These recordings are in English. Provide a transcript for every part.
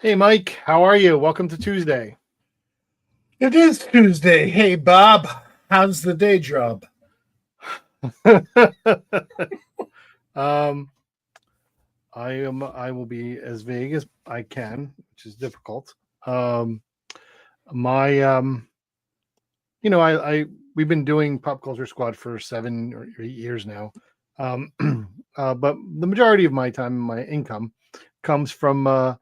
Hey, Mike, how are you? Welcome to Tuesday. It is Tuesday. Hey, Bob, how's the day job? um, I will be as vague as I can, which is difficult. Um, my I we've been doing Pop Culture Squad for 7 or 8 years now. Um, but the majority of my time, my income comes from a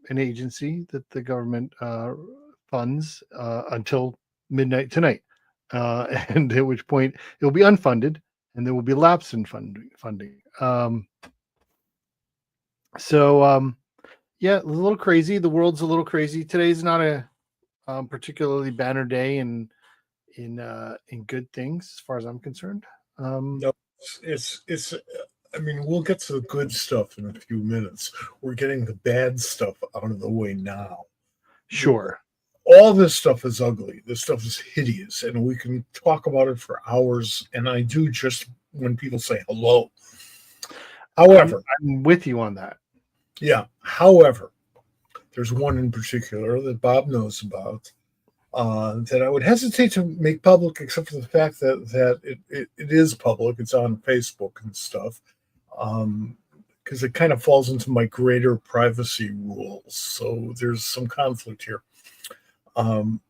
an agency that the government funds until midnight tonight, and at which point it will be unfunded, and there will be lapse in funding. So yeah, a little crazy. The world's a little crazy. Today's not a particularly banner day in good things as far as I'm concerned. Um, No, it's. I mean, we'll get to the good stuff in a few minutes. We're getting the bad stuff out of the way now. sure. All this stuff is ugly. This stuff is hideous, and we can talk about it for hours. And I do just when people say hello. I'm However, I'm with you on that. yeah. However, there's one in particular that Bob knows about that I would hesitate to make public, except for the fact that it is public. It's on Facebook and stuff, because it kind of falls into my greater privacy rules. So there's some conflict here, um,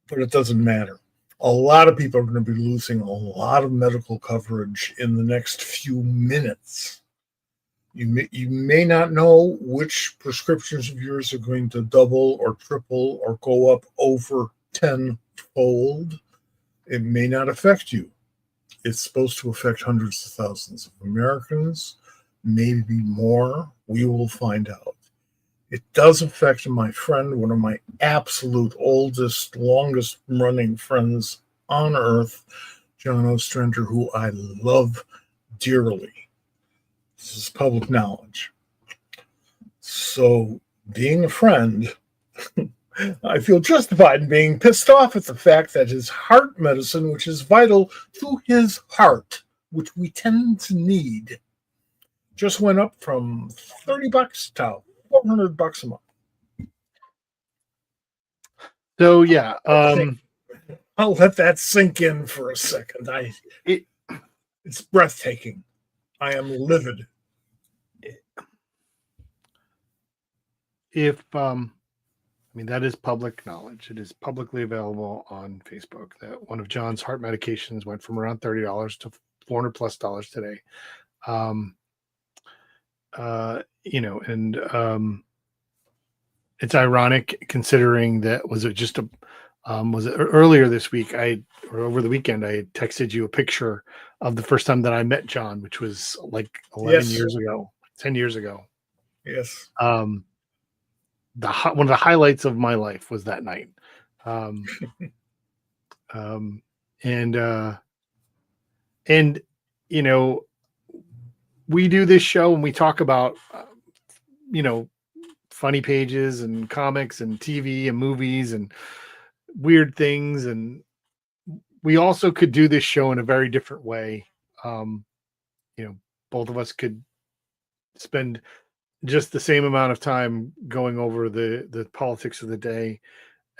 but it doesn't matter. A lot of people are going to be losing a lot of medical coverage in the next few minutes. You may not know which prescriptions of yours are going to double or triple or go up over tenfold. It may not affect you. It's supposed to affect hundreds of thousands of Americans, maybe more. We will find out. It does affect my friend, one of my absolute oldest, longest running friends on earth, John Ostrander, who I love dearly. This is public knowledge. So, being a friend, I feel justified in being pissed off at the fact that his heart medicine, which is vital to his heart, which we tend to need, just went up from $30 to $400 a month. So yeah, I'll let that sink in for a second. it, It's breathtaking. I am livid. if I mean that is public knowledge. It is publicly available on Facebook that one of John's heart medications went from around $30 to $400+ today. Um, and it's ironic considering that was it earlier this week or over the weekend I texted you a picture of the first time that I met John, which was like 11 Yes, years ago, 10 years ago. yes. Um, one of the highlights of my life was that night. Um, um, and and you know we do this show and we talk about you know funny pages and comics and TV and movies and weird things, and we also could do this show in a very different way. Um, both of us could spend just the same amount of time going over the politics of the day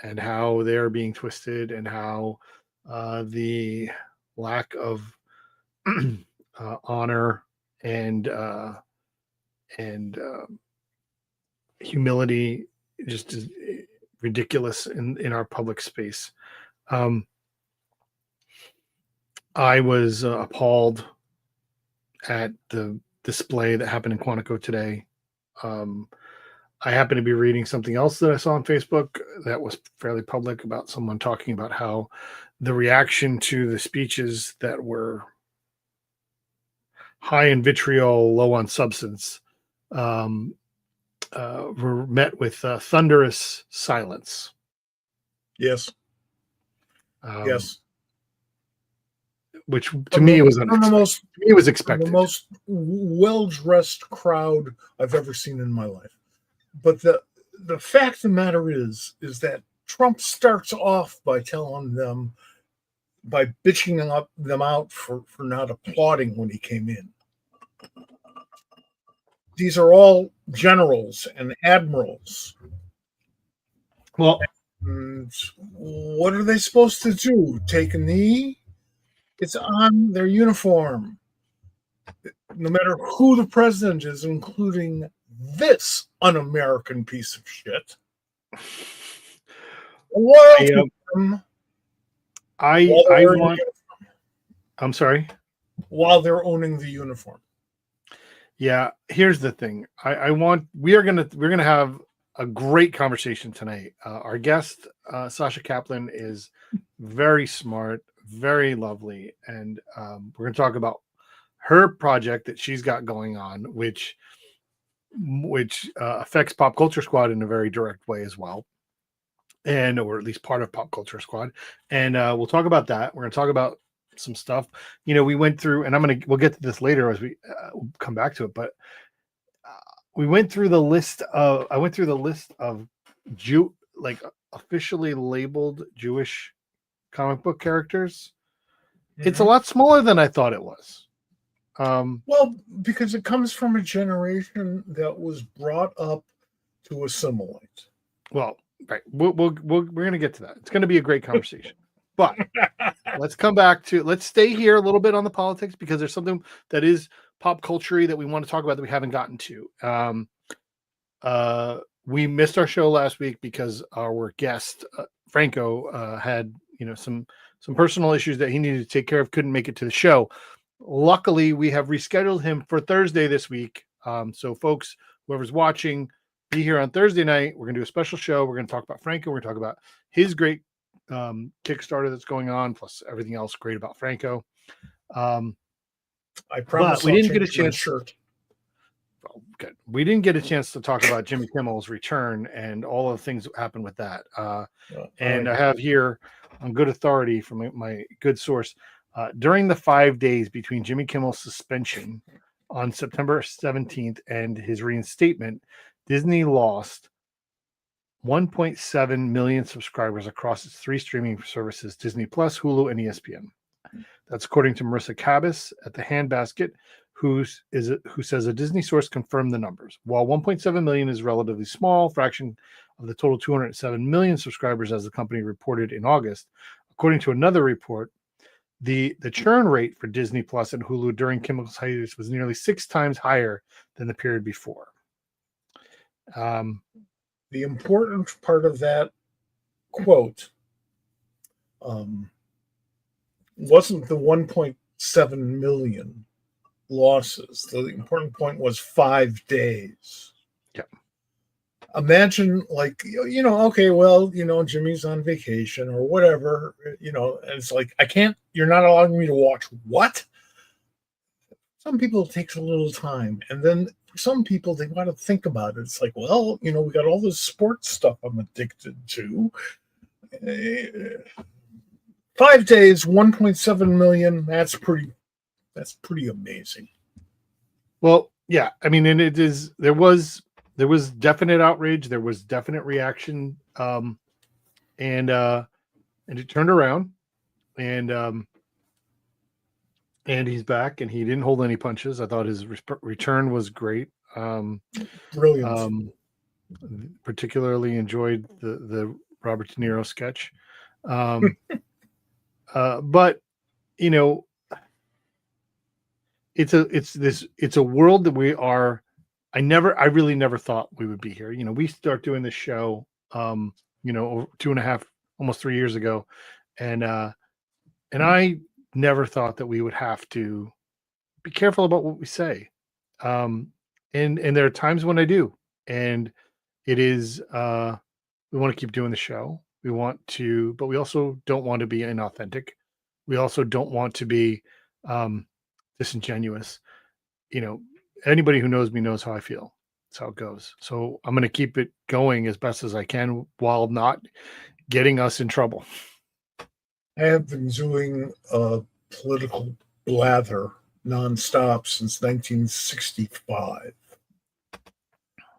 and how they're being twisted and how the lack of honor and and humility just is ridiculous in our public space. Um, I was appalled at the display that happened in Quantico today. Um, I happened to be reading something else that I saw on Facebook that was fairly public about someone talking about how the reaction to the speeches that were high in vitriol, low on substance, um, were met with thunderous silence. Yes, Um, yes. which to From me the, was from the unexpected. most To me, it was from the expected. most well dressed crowd I've ever seen in my life. But the fact of the matter is that Trump starts off by telling them by bitching them out for not applauding when he came in. these are all generals and admirals. Well, And what are they supposed to do? Take a knee? It's on their uniform. No matter who the president is, including this un-American piece of shit. I, want. I'm sorry. While they're owning the uniform. Yeah, here's the thing. We're gonna have a great conversation tonight. Our guest, Sasha Kaplan, is very smart, very lovely, and we're gonna talk about her project that she's got going on, which affects Pop Culture Squad in a very direct way as well, or at least part of Pop Culture Squad. And we'll talk about that. We're gonna talk about some stuff. We went through, and we'll get to this later as we come back to it, but we went through the list of officially labeled Jewish comic book characters. Mm-hmm. It's a lot smaller than I thought it was. Well, because it comes from a generation that was brought up to assimilate. Well, right. We're going to get to that. It's going to be a great conversation. But let's stay here a little bit on the politics, because there's something that is pop culture that we want to talk about that we haven't gotten to. We missed our show last week because our guest Franco had some personal issues that he needed to take care of, couldn't make it to the show. Luckily, we have rescheduled him for Thursday this week. So folks, whoever's watching, be here on Thursday night. We're going to do a special show. We're going to talk about Franco. We're going to talk about his great Kickstarter that's going on, plus everything else great about Franco. I promise we didn't get a chance. Oh, good. We didn't get a chance to talk about Jimmy Kimmel's return and all of the things that happened with that. I have here on good authority from my good source, during the 5 days between Jimmy Kimmel's suspension on September 17th and his reinstatement, Disney lost 1.7 million subscribers across its 3 streaming services, Disney Plus, Hulu, and ESPN. That's according to Marissa Cabas at The Handbasket, who says a Disney source confirmed the numbers. While 1.7 million is a relatively small fraction of the total 207 million subscribers as the company reported in August, according to another report, the churn rate for Disney Plus and Hulu during Kimmel's hiatus was nearly 6 times higher than the period before. The important part of that quote wasn't the 1.7 million losses. The important point was 5 days. Yeah. Imagine, okay, well, Jimmy's on vacation or whatever, and it's like, you're not allowing me to watch what? Some people it takes a little time. And then for some people, they want to think about it. It's like, well, we got all this sports stuff I'm addicted to. 5 days, 1.7 million. That's pretty amazing. Well, yeah. I mean, and there was definite outrage. There was definite reaction. And it turned around, and he's back, and he didn't hold any punches. I thought his return was great. Brilliant. Particularly enjoyed the Robert De Niro sketch. But it's a world that we are. I really never thought we would be here. We start doing this show, 2.5, almost 3 years ago. And I never thought that we would have to be careful about what we say. And there are times when I do, and it is, we want to keep doing the show. But we also don't want to be inauthentic. We also don't want to be, disingenuous. Anybody who knows me knows how I feel. That's how it goes. So I'm going to keep it going as best as I can while not getting us in trouble. I have been doing political blather nonstop since 1965,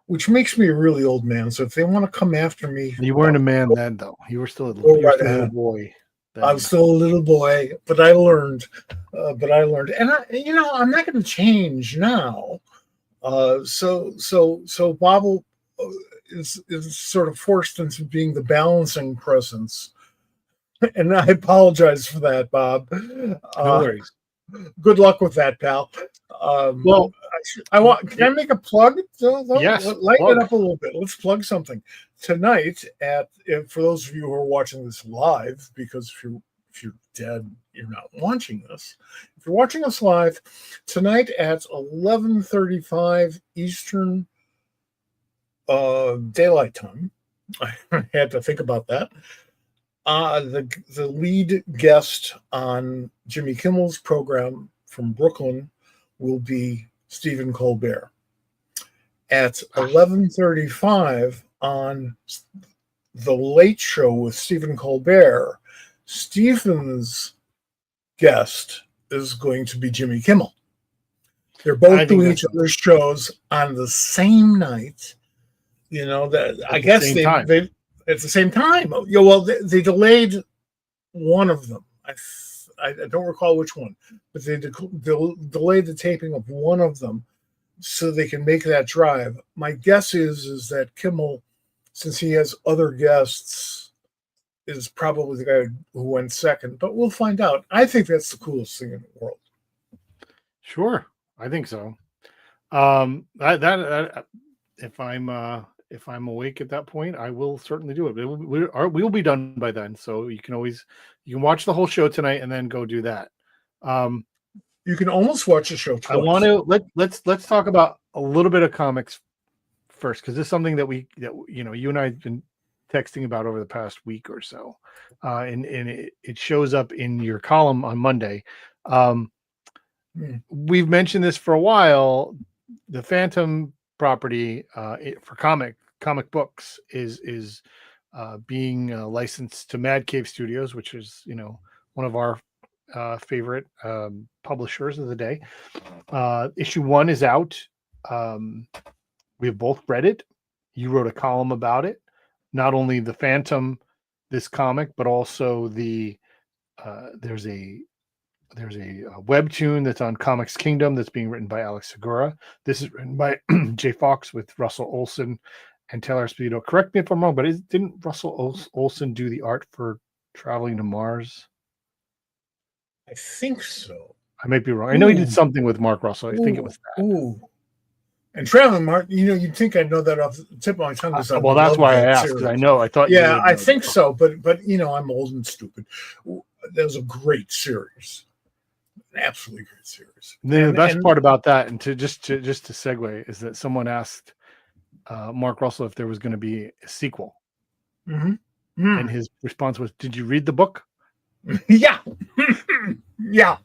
which makes me a really old man. So if they want to come after me, you weren't a man then, though. You were still a little boy. I was still a little boy, but I learned. And I'm not going to change now. So Bob is sort of forced into being the balancing presence, and I apologize for that, Bob. No Uh, worries. Good luck with that, pal. Well, I want. Can I make a plug? yes, Lighten it plug. up a little bit. Let's plug something tonight. For those of you who are watching this live, because if you're dead, you're not watching this. If you're watching us live tonight at 11:35 Eastern daylight time, I had to think about that. The lead guest on Jimmy Kimmel's program from Brooklyn will be Stephen Colbert. At 11:35 on The Late Show with Stephen Colbert, Stephen's guest is going to be Jimmy Kimmel. They're both doing each other's shows on the same night. You know that I guess they at the same time. Yeah, well, they delayed one of them. I don't recall which one, but they delayed the taping of one of them so they can make that drive. My guess is that Kimmel, since he has other guests, is probably the guy who went second. But we'll find out. I think that's the coolest thing in the world. Sure, I think so. That if I'm awake at that point, I will certainly do it. We'll be done by then, so you can watch the whole show tonight and then go do that. You can almost watch the show twice. I want to let's talk about a little bit of comics first, because this is something that you and I have been texting about over the past week or so, and it shows up in your column on Monday. We've mentioned this for a while. The Phantom property for comic books is being licensed to Mad Cave Studios, which is one of our favorite publishers of the day. Issue 1 is out. We have both read it. You wrote a column about it. Not only the Phantom, this comic, but also there's a webtoon that's on Comics Kingdom that's being written by Alex Segura. This is written by Jay Fox with Russell Olson and Taylor Esposito. Correct me if I'm wrong, but didn't Russell Olson do the art for Traveling to Mars? I think so. I might be wrong. I know he did something with Mark Russell. I think it was that. And Traveling Mars, you'd think I'd know that off the tip of my tongue. Well, that's why I asked, because I know. I thought. Yeah, I think so, but I'm old and stupid. That was a great series. An absolutely great series. The best part about that, and just to segue, is that someone asked Mark Russell if there was going to be a sequel, and his response was, "Did you read the book?" Yeah, yeah.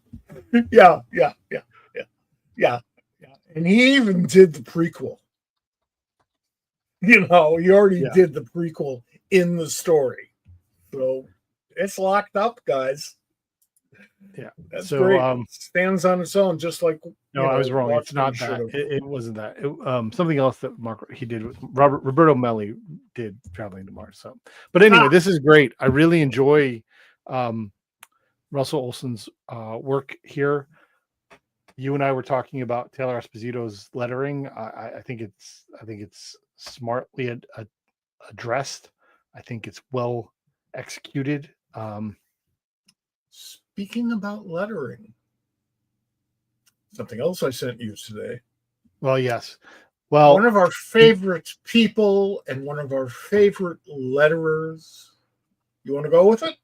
And he even did the prequel. He already did the prequel in the story, so it's locked up, guys. Yeah, that's great. It stands on its own, just like. No, I was wrong. It's not that. It wasn't that. Something else that he did with Roberto Melli did Traveling to Mars. So, but anyway, this is great. I really enjoy Russell Olson's work here. You and I were talking about Taylor Esposito's lettering. I think it's smartly addressed. I think it's well executed. Speaking about lettering, something else I sent you today. Well, yes. Well, one of our favorite people and one of our favorite letterers. You want to go with it?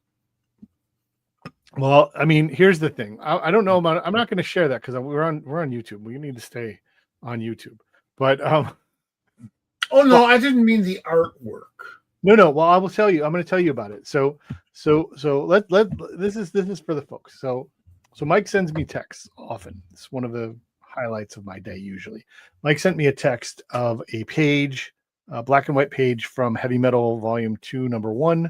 Well, I mean, here's the thing. I don't know about it. I'm not going to share that because we're on YouTube. We need to stay on YouTube. But oh no, I didn't mean the artwork. No. Well, I will tell you. I'm going to tell you about it. So let this is for the folks. So Mike sends me texts often. It's one of the highlights of my day usually. Mike sent me a text of a page, a black and white page from Heavy Metal Volume 2, number 1.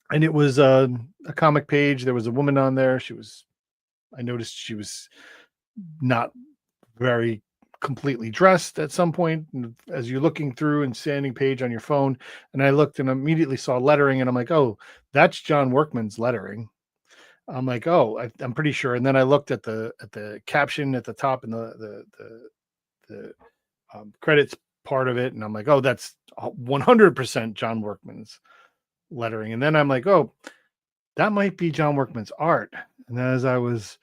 And it was a comic page. There was a woman on there. I noticed she was not very completely dressed at some point as you're looking through and scanning page on your phone. And I looked and immediately saw lettering and I'm like, oh, that's John Workman's lettering. I'm like, oh, I'm pretty sure. And then I looked at the caption at the top and the credits part of it, and I'm like, oh, that's 100% John Workman's lettering. And then I'm like, oh, that might be John Workman's art. And as I was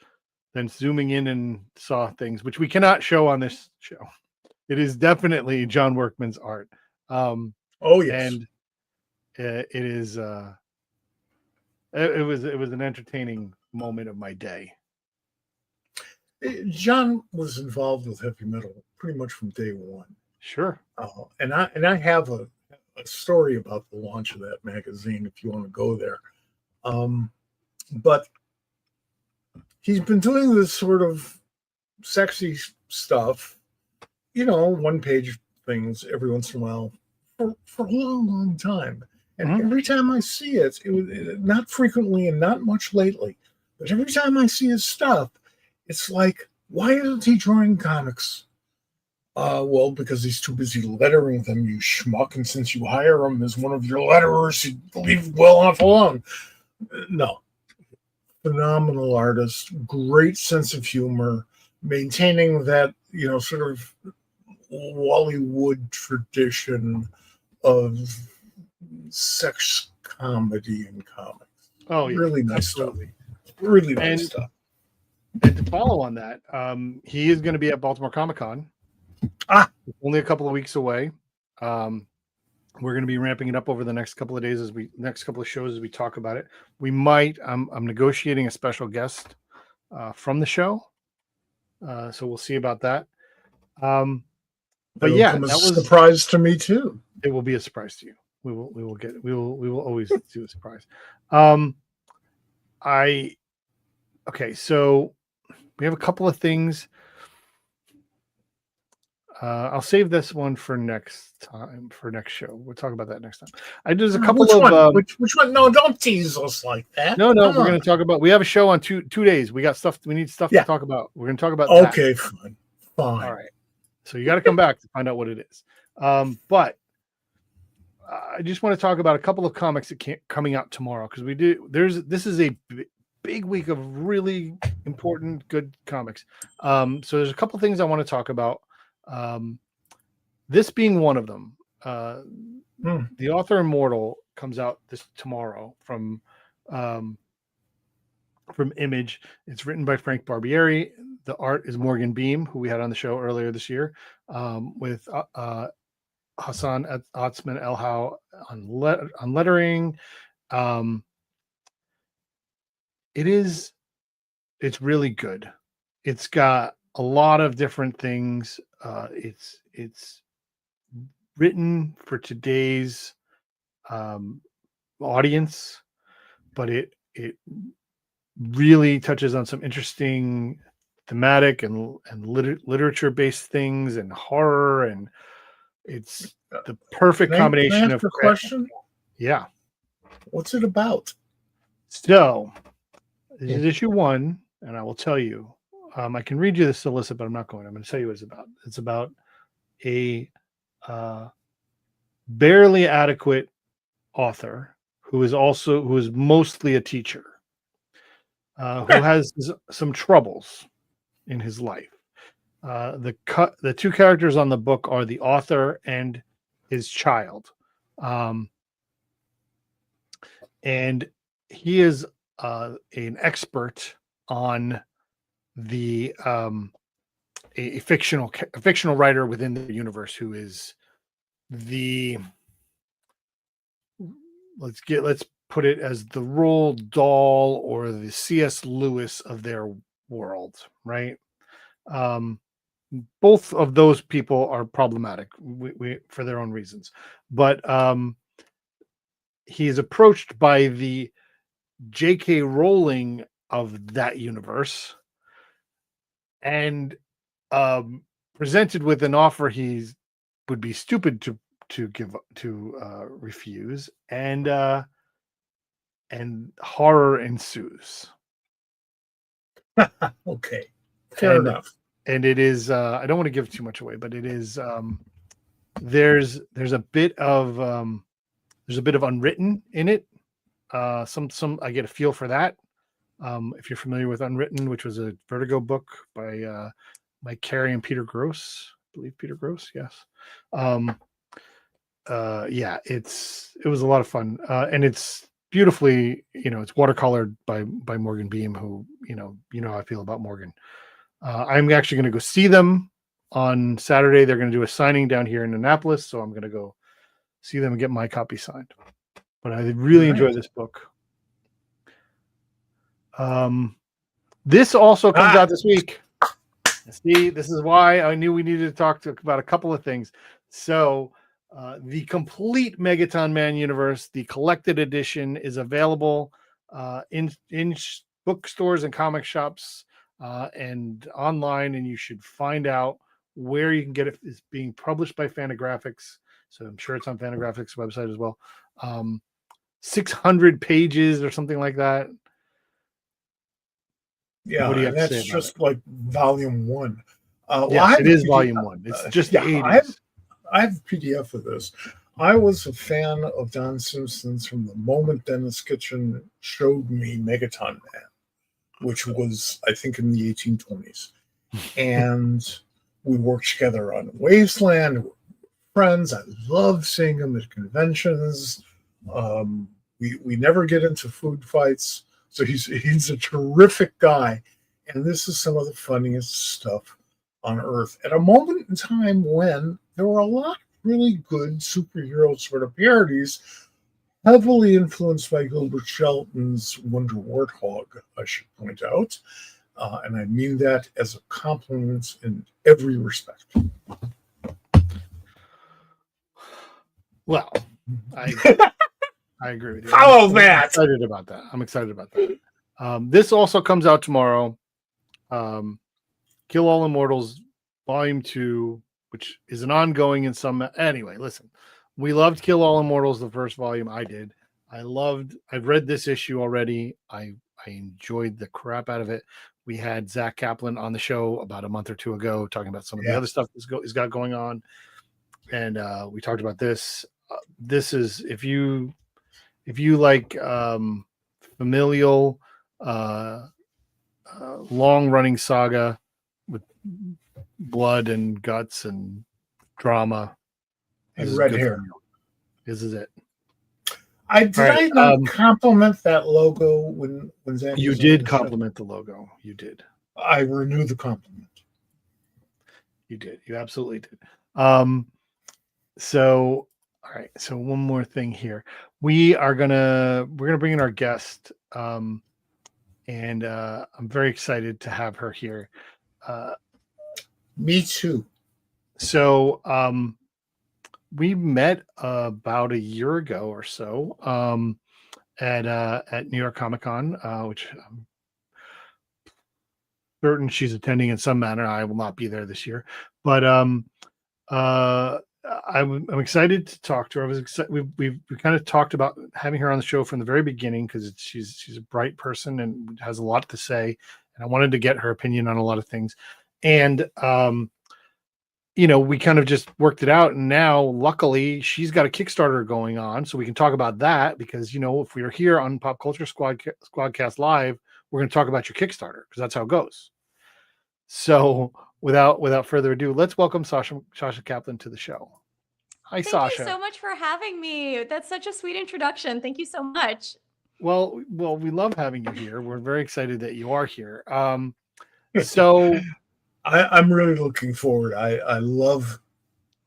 then zooming in and saw things which we cannot show on this show, it is definitely John Workman's art. Oh yes. And it is it was an entertaining moment of my day. John was involved with heavy metal pretty much from day one. Sure. And I have a story about the launch of that magazine if you want to go there. But he's been doing this sort of sexy stuff, one-page things every once in a while for a long, long time. And every time I see it was not frequently and not much lately, but every time I see his stuff, it's like, why isn't he drawing comics? Well, because he's too busy lettering them, you schmuck. And since you hire him as one of your letterers, you leave well enough alone. No. Phenomenal artist, great sense of humor, maintaining that, sort of Bollywood tradition of sex comedy in comics. Oh, yeah. Really nice Absolutely. stuff. Really nice stuff. And to follow on that, he is going to be at Baltimore Comic-Con. Only a couple of weeks away. We're going to be ramping it up over the next couple of days next couple of shows as we talk about it. We might. I'm negotiating a special guest from the show, so we'll see about that. But yeah, that was a surprise to me too. It will be a surprise to you. We will always do a surprise. Okay, so we have a couple of things. I'll save this one for next time, for next show. We'll talk about that next time. There's a couple of which one? No, don't tease us like that. No, we're going to talk about. We have a show on two days. We got stuff. We need stuff to talk about. We're going to talk about. Okay, that. Fine. All right. So you got to come back to find out what it is. But I just want to talk about a couple of comics that coming out tomorrow because we do. This is a big week of really important, good comics. So there's a couple of things I want to talk about. This being one of them. The Author Immortal comes out tomorrow from Image. It's written by Frank Barbieri. The art is Morgan Beam, who we had on the show earlier this year, with Hassan Otsman Elhau on lettering. It's really good. It's got a lot of different things. It's written for today's audience, but it really touches on some interesting thematic and literature based things and horror, and it's the perfect combination of question. Yeah. What's it about? So this is issue 1, and I will tell you. I can read you the solicit, but I'm not going. I'm going to tell you what it's about. It's about a barely adequate author who is mostly a teacher, who has some troubles in his life. The two characters on the book are the author and his child, and he is an expert on a fictional writer within the universe who is let's put it as the Roald Dahl or the C.S. Lewis of their world, right? Both of those people are problematic for their own reasons, but he is approached by the J.K. Rowling of that universe and presented with an offer he would be stupid to refuse, and horror ensues. Okay, fair enough. And it is I don't want to give too much away, but it is there's a bit of unwritten in it. Some I get a feel for that. If you're familiar with Unwritten, which was a Vertigo book by Mike Carey and Peter Gross, I believe Peter Gross, yes. Yeah, it was a lot of fun, and it's beautifully, it's watercolored by Morgan Beam, who how I feel about Morgan. I'm actually going to go see them on Saturday. They're going to do a signing down here in Annapolis, so I'm going to go see them and get my copy signed. But I really enjoy this book. This also comes out this week. See, this is why I knew we needed to talk about a couple of things. So, the complete Megaton Man universe, the collected edition, is available in bookstores and comic shops and online, and you should find out where you can get it. It's being published by Fantagraphics, so I'm sure it's on Fantagraphics' website as well. 600 pages or something like that. Yeah, what do you and have to that's say about just like volume 1. Yes, it is volume 1. It's just the 80s. I have a PDF of this. I was a fan of Don Simpson's from the moment Dennis Kitchen showed me Megaton Man, which was, I think, in the 1820s. And we worked together on Wasteland. We were friends. I love seeing him at conventions. We never get into food fights. So he's a terrific guy. And this is some of the funniest stuff on Earth at a moment in time when there were a lot of really good superhero sort of parodies, heavily influenced by Gilbert Shelton's Wonder Warthog, I should point out. And I mean that as a compliment in every respect. Well, I agree with you. I'm excited about that. I'm excited about that. This also comes out tomorrow. Kill All Immortals Volume 2, which is an ongoing in some. Anyway, listen, we loved Kill All Immortals, the first volume. I did. I've read this issue already. I enjoyed the crap out of it. We had Zach Kaplan on the show about a month or two ago talking about some of the other stuff he's got going on. And we talked about this. This is, if you like familial long-running saga with blood and guts and drama and red hair, this is it. I not compliment that logo when Zach? You did compliment the logo. You did. I renew the compliment. You did. You absolutely did. So, all right. So one more thing here. We're gonna bring in our guest, and I'm very excited to have her here. Me too. So, we met about a year ago or so at New York Comic Con, which I'm certain she's attending in some manner. I will not be there this year, but I'm excited to talk to her. I was excited. We kind of talked about having her on the show from the very beginning because she's a bright person and has a lot to say, and I wanted to get her opinion on a lot of things. And we kind of just worked it out, and now luckily she's got a Kickstarter going on, so we can talk about that because if we are here on Pop Culture SquadCast Live, we're going to talk about your Kickstarter because that's how it goes. So without further ado, let's welcome Sasha Kaplan to the show. Hi, Sasha. Thank you so much for having me. That's such a sweet introduction. Thank you so much. Well, we love having you here. We're very excited that you are here. So I'm really looking forward. I love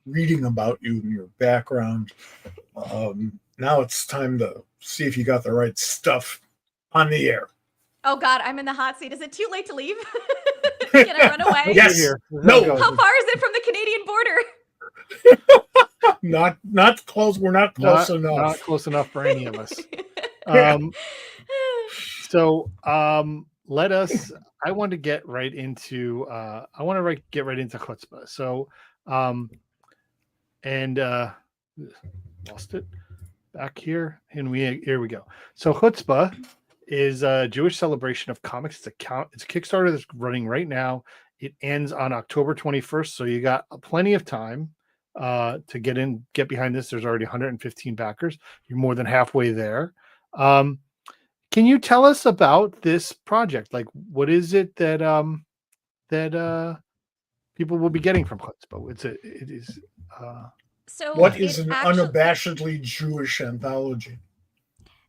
reading about you and your background. Now it's time to see if you got the right stuff on the air. Oh God, I'm in the hot seat. Is it too late to leave? Can I run away? Yes. No. How far is it from the Canadian border? Not close. We're not close enough. Not close enough for any of us. Let us. I want to get right into. Get right into chutzpah. So, lost it back here, and here we go. So chutzpah is a Jewish celebration of comics. It's a Kickstarter that's running right now. It ends on October 21st, so you got plenty of time to get behind this. There's already 115 backers. You're more than halfway there. Can can you tell us about this project? Like, what is it that people will be getting from Chutzpah? It is. So What is it an actually unabashedly Jewish anthology?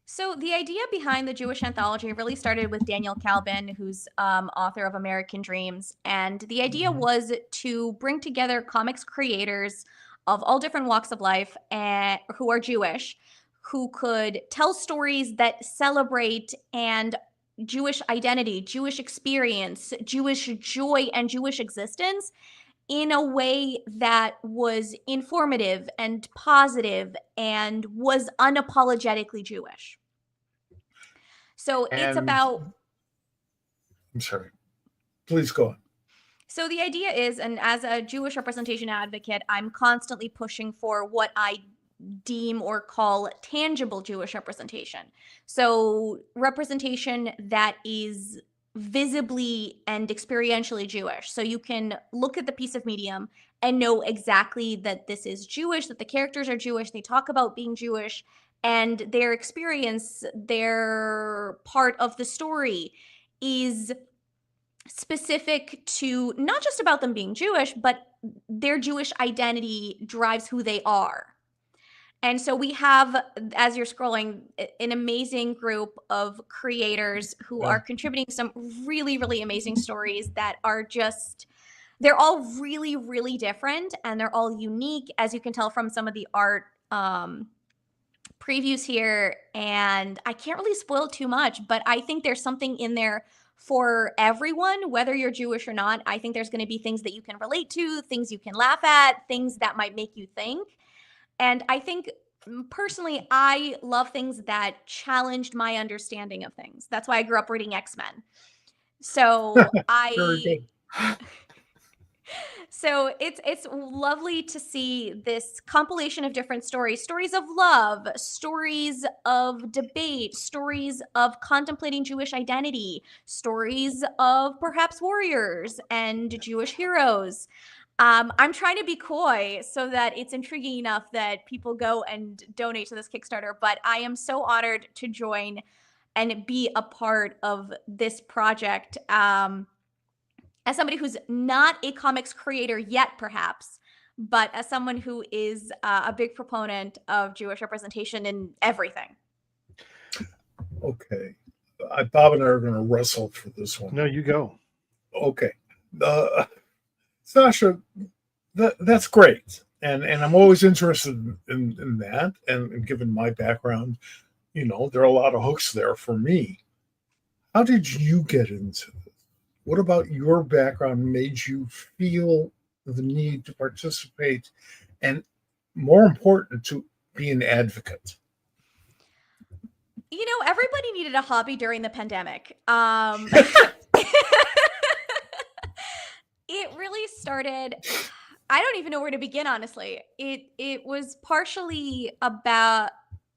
So the idea behind the Jewish anthology really started with Daniel Kalbin, who's author of American Dreams, and the idea was to bring together comics creators of all different walks of life and who are Jewish, who could tell stories that celebrate and Jewish identity, Jewish experience, Jewish joy, and Jewish existence in a way that was informative and positive and was unapologetically Jewish. So it's And about, I'm sorry. Please go on. so the idea is, and as a Jewish representation advocate, I'm constantly pushing for what I deem or call tangible Jewish representation. So representation that is visibly and experientially Jewish. So you can look at the piece of medium and know exactly that this is Jewish, that the characters are Jewish, they talk about being Jewish, and their experience, their part of the story is specific to not just about them being Jewish, but their Jewish identity drives who they are. And so we have, as you're scrolling, an amazing group of creators who Yeah. are contributing some really, really amazing stories that are just, they're all really, really different and they're all unique, as you can tell from some of the art previews here. And I can't really spoil too much, but I think there's something in there for everyone, whether you're Jewish or not. I think there's going to be things that you can relate to, things you can laugh at, things that might make you think. And I think personally, I love things that challenged my understanding of things. That's why I grew up reading X-Men. So Very good. So it's lovely to see this compilation of different stories, stories of love, stories of debate, stories of contemplating Jewish identity, stories of perhaps warriors and Jewish heroes. I'm trying to be coy so that it's intriguing enough that people go and donate to this Kickstarter, but I am so honored to join and be a part of this project. As somebody who's not a comics creator yet, perhaps, but as someone who is a big proponent of Jewish representation in everything. Okay. Bob and I are going to wrestle for this one. No, you go. Okay. Sasha, that's great. And I'm always interested in that. And given my background, there are a lot of hooks there for me. How did you get into this? What about your background made you feel the need to participate and, more important, to be an advocate? Everybody needed a hobby during the pandemic. It really started, I don't even know where to begin, honestly. It was partially about,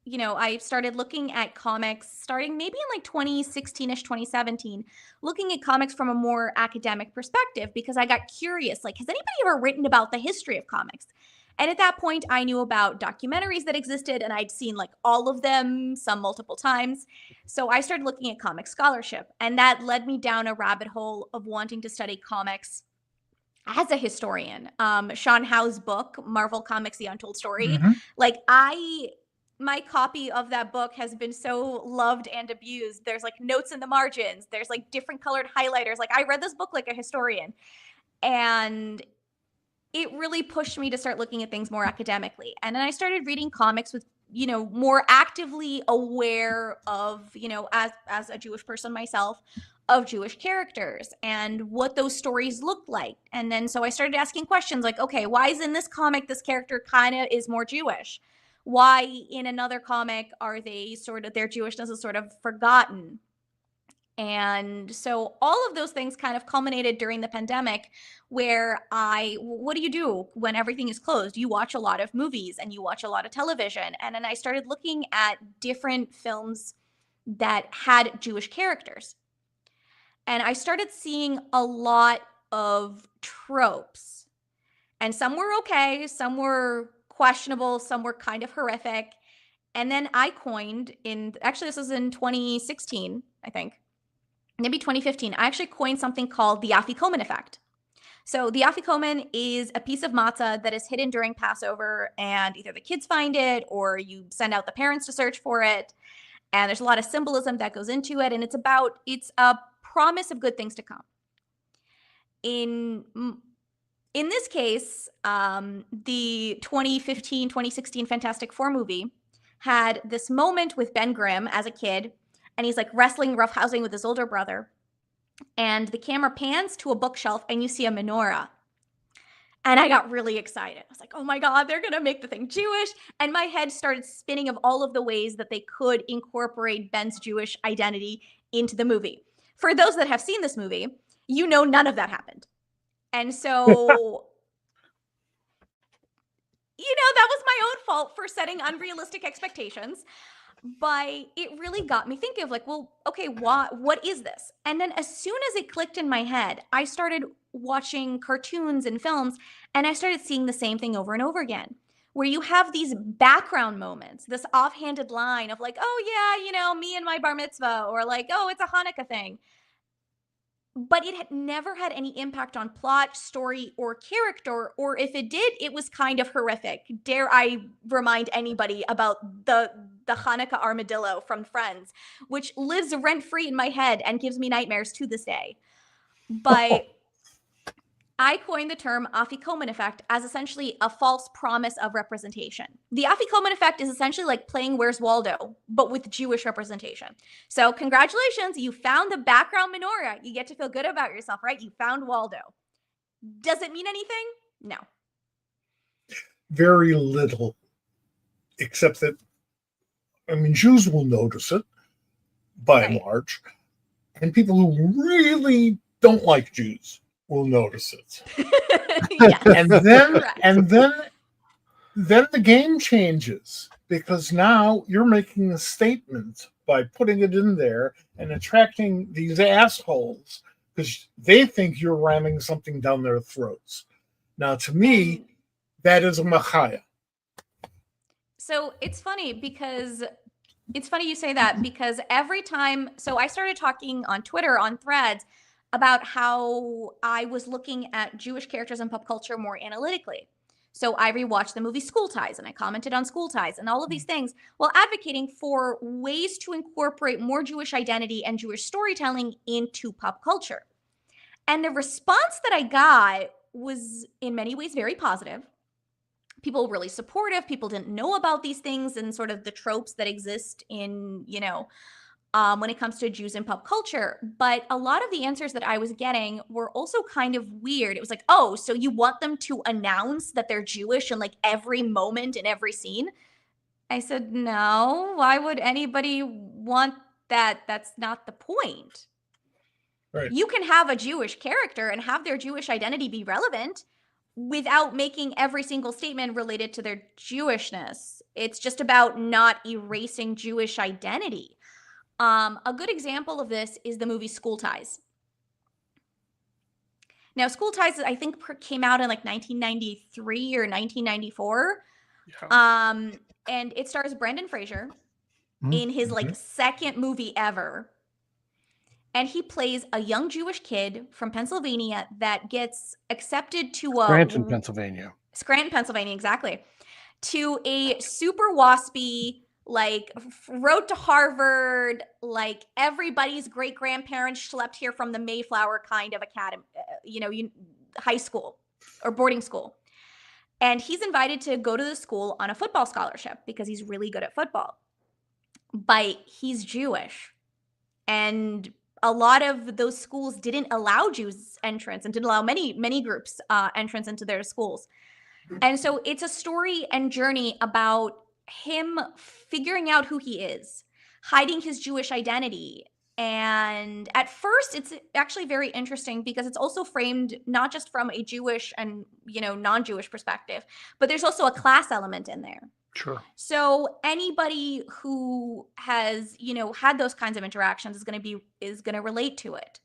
I started looking at comics starting maybe in like 2016-ish, 2017, looking at comics from a more academic perspective because I got curious, like, has anybody ever written about the history of comics? And at that point, I knew about documentaries that existed and I'd seen like all of them, some multiple times. So I started looking at comic scholarship, and that led me down a rabbit hole of wanting to study comics as a historian. Sean Howe's book, Marvel Comics: The Untold Story, like my copy of that book has been so loved and abused. There's like notes in the margins. There's like different colored highlighters. Like I read this book like a historian, and it really pushed me to start looking at things more academically. And then I started reading comics with, more actively aware of, as a Jewish person myself, of Jewish characters and what those stories looked like. And then so I started asking questions like, okay, why is in this comic this character kind of is more Jewish? Why in another comic are they their Jewishness is sort of forgotten? And so all of those things kind of culminated during the pandemic where what do you do when everything is closed? You watch a lot of movies and you watch a lot of television. And then I started looking at different films that had Jewish characters. And I started seeing a lot of tropes. And some were okay, some were questionable, some were kind of horrific. And then I coined actually this was in 2016, I think, maybe 2015. I actually coined something called the Afikoman effect. So the Afikoman is a piece of matzah that is hidden during Passover, and either the kids find it or you send out the parents to search for it. And there's a lot of symbolism that goes into it, and it's a promise of good things to come. In this case, the 2015, 2016 Fantastic Four movie had this moment with Ben Grimm as a kid, and he's like wrestling, roughhousing with his older brother. And the camera pans to a bookshelf, and you see a menorah. And I got really excited. I was like, oh my God, they're going to make the thing Jewish. And my head started spinning of all of the ways that they could incorporate Ben's Jewish identity into the movie. For those that have seen this movie, you know none of that happened. And so, that was my own fault for setting unrealistic expectations. But it really got me thinking of like, well, okay, what is this? And then as soon as it clicked in my head, I started watching cartoons and films, and I started seeing the same thing over and over again, where you have these background moments, this offhanded line of like, oh yeah, me and my bar mitzvah, or like, oh, it's a Hanukkah thing. But it had never had any impact on plot, story, or character, or if it did, it was kind of horrific. Dare I remind anybody about the Hanukkah armadillo from Friends, which lives rent-free in my head and gives me nightmares to this day. But I coined the term Afikoman effect as essentially a false promise of representation. The Afikoman effect is essentially like playing Where's Waldo, but with Jewish representation. So congratulations, you found the background menorah. You get to feel good about yourself, right? You found Waldo. Does it mean anything? No. Very little, except that, Jews will notice it by and large, and people who really don't like Jews will notice it. Yes. And then the game changes, because now you're making a statement by putting it in there and attracting these assholes because they think you're ramming something down their throats. Now, to me, that is a machaya. So it's funny you say that, because every time, so I started talking on Twitter, on Threads, about how I was looking at Jewish characters in pop culture more analytically. So I rewatched the movie School Ties, and I commented on School Ties and all of these things, while advocating for ways to incorporate more Jewish identity and Jewish storytelling into pop culture. And the response that I got was in many ways very positive. People really supportive. People didn't know about these things and sort of the tropes that exist in, when it comes to Jews in pop culture. But a lot of the answers that I was getting were also kind of weird. It was like, oh, so you want them to announce that they're Jewish in like every moment in every scene? I said, no, why would anybody want that? That's not the point. Right. You can have a Jewish character and have their Jewish identity be relevant without making every single statement related to their Jewishness. It's just about not erasing Jewish identity. A good example of this is the movie School Ties. Now, School Ties, I think, came out in like 1993 or 1994. Yeah. And it stars Brendan Fraser in his like second movie ever. And he plays a young Jewish kid from Pennsylvania that gets accepted to Scranton, Pennsylvania. Scranton, Pennsylvania, exactly. To a super waspy, like road to Harvard, like everybody's great grandparents schlepped here from the Mayflower kind of academy, high school or boarding school. And he's invited to go to the school on a football scholarship because he's really good at football. But he's Jewish. And a lot of those schools didn't allow Jews entrance and didn't allow many groups entrance into their schools. And so it's a story and journey about him figuring out who he is, hiding his Jewish identity. And at first, it's actually very interesting because it's also framed not just from a Jewish and, non-Jewish perspective, but there's also a class element in there. Sure. So anybody who has, had those kinds of interactions is going to relate to it.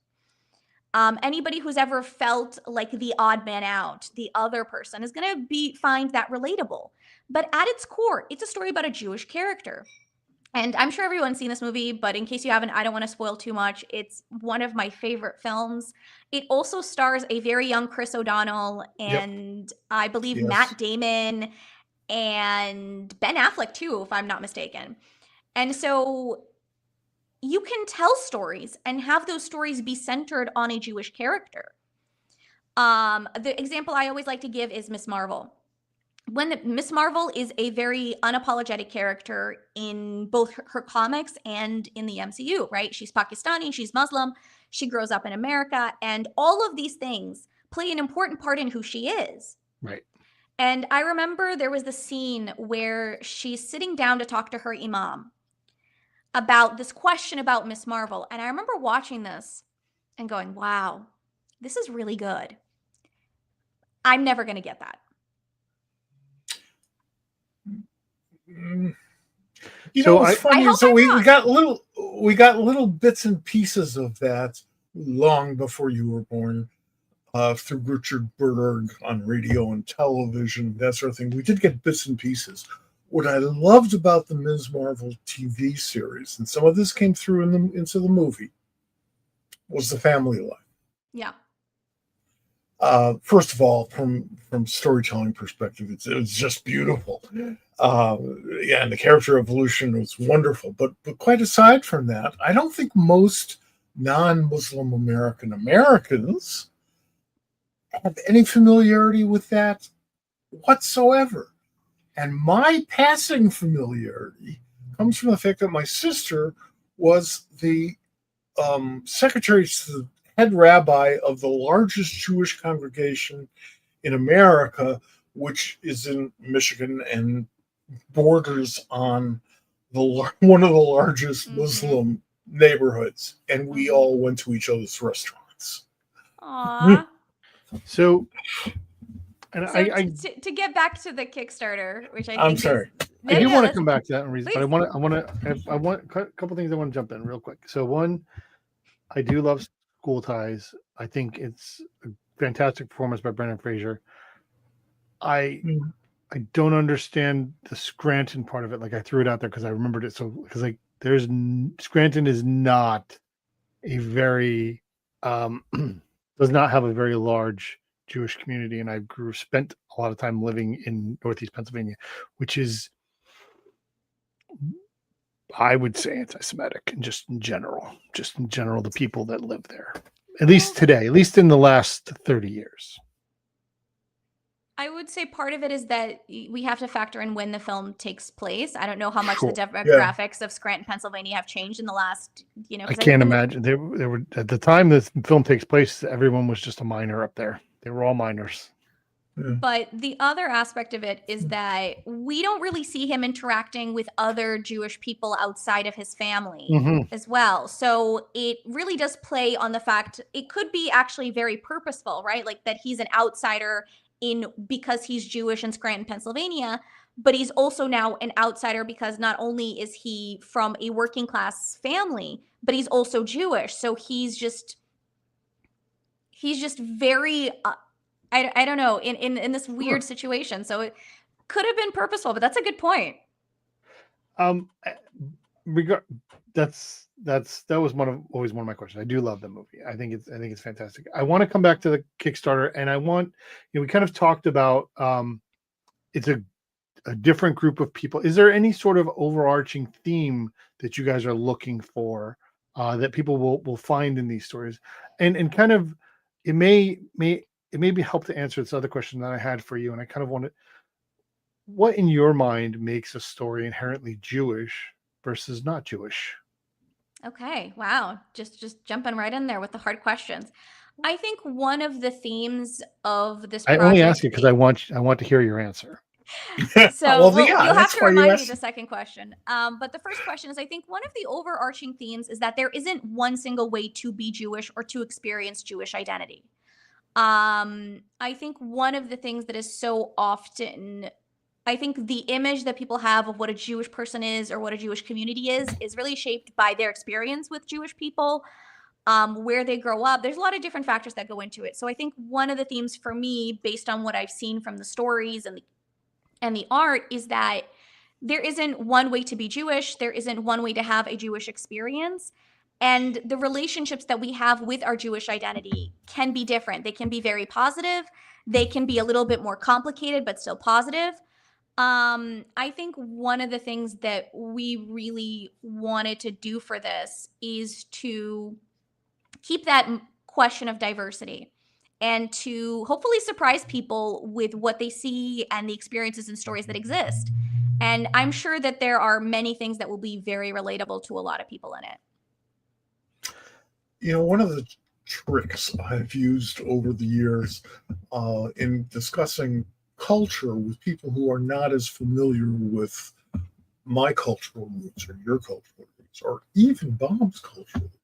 Anybody who's ever felt like the odd man out, the other person, is going to find that relatable. But at its core, it's a story about a Jewish character. And I'm sure everyone's seen this movie, but in case you haven't, I don't want to spoil too much. It's one of my favorite films. It also stars a very young Chris O'Donnell and I believe Yes. Matt Damon and Ben Affleck too, if I'm not mistaken. And so you can tell stories and have those stories be centered on a Jewish character. The example I always like to give is Miss Marvel. When Miss Marvel is a very unapologetic character in both her comics and in the MCU, right? She's Pakistani, she's Muslim, she grows up in America, and all of these things play an important part in who she is. Right. And I remember there was the scene where she's sitting down to talk to her imam about this question about Miss Marvel. And I remember watching this and going, wow, this is really good. I'm never going to get that. You So know, what's funny is that we got little bits and pieces of that long before you were born, through Richard Berg on radio and television, that sort of thing. We did get bits and pieces. What I loved about the Ms. Marvel TV series, and some of this came through into the movie, was the family life. Yeah. First of all, from storytelling perspective, it was just beautiful. Yeah, and the character evolution was wonderful. But quite aside from that, I don't think most non-Muslim Americans have any familiarity with that whatsoever. And my passing familiarity comes from the fact that my sister was the secretary to the head rabbi of the largest Jewish congregation in America, which is in Michigan and borders on one of the largest Muslim neighborhoods. And we all went to each other's restaurants. Aww. So, and so to get back to the Kickstarter, which I'm sorry. I do want to come back to that reason, but I want a couple things I want to jump in real quick. So one, I do love School Ties. I think it's a fantastic performance by Brendan Fraser. I don't understand the Scranton part of it. Like I threw it out there because I remembered it. So because like Scranton is not a very does not have a very large Jewish community, and I spent a lot of time living in Northeast Pennsylvania, which is, I would say, anti-Semitic, and just in general, the people that live there, at least today, at least in the last 30 years. I would say part of it is that we have to factor in when the film takes place. I don't know how much the demographics of Scranton, Pennsylvania have changed in the last, I can't imagine. They were at the time the film takes place, everyone was just a minor up there. They were all minors. But the other aspect of it is that we don't really see him interacting with other Jewish people outside of his family as well. So it really does play on the fact it could be actually very purposeful, right? Like that he's an outsider because he's Jewish in Scranton, Pennsylvania, but he's also now an outsider because not only is he from a working class family, but he's also Jewish. So he's just very I don't know, in this weird situation. So it could have been purposeful, but that's a good point. That was always one of my questions. I do love the movie. I think it's fantastic. I want to come back to the Kickstarter, and I want, we kind of talked about it's a different group of people. Is there any sort of overarching theme that you guys are looking for that people will find in these stories? And kind of it may be help to answer this other question that I had for you, and I kind of wanted, what in your mind makes a story inherently Jewish versus not Jewish? Okay, wow, just jumping right in there with the hard questions. I think one of the themes of this project, I only ask it because I want to hear your answer. So you'll have to remind me the second question. But the first question is, I think one of the overarching themes is that there isn't one single way to be Jewish or to experience Jewish identity. I think one of the things that is so often, I think the image that people have of what a Jewish person is or what a Jewish community is really shaped by their experience with Jewish people. where they grow up. There's a lot of different factors that go into it. So I think one of the themes for me, based on what I've seen from the stories and the art, is that there isn't one way to be Jewish. There isn't one way to have a Jewish experience. And the relationships that we have with our Jewish identity can be different. They can be very positive. They can be a little bit more complicated, but still positive. I think one of the things that we really wanted to do for this is to keep that question of diversity and to hopefully surprise people with what they see and the experiences and stories that exist. And I'm sure that there are many things that will be very relatable to a lot of people in it. One of the tricks I've used over the years in discussing culture with people who are not as familiar with my cultural roots or your cultural roots or even Bob's cultural roots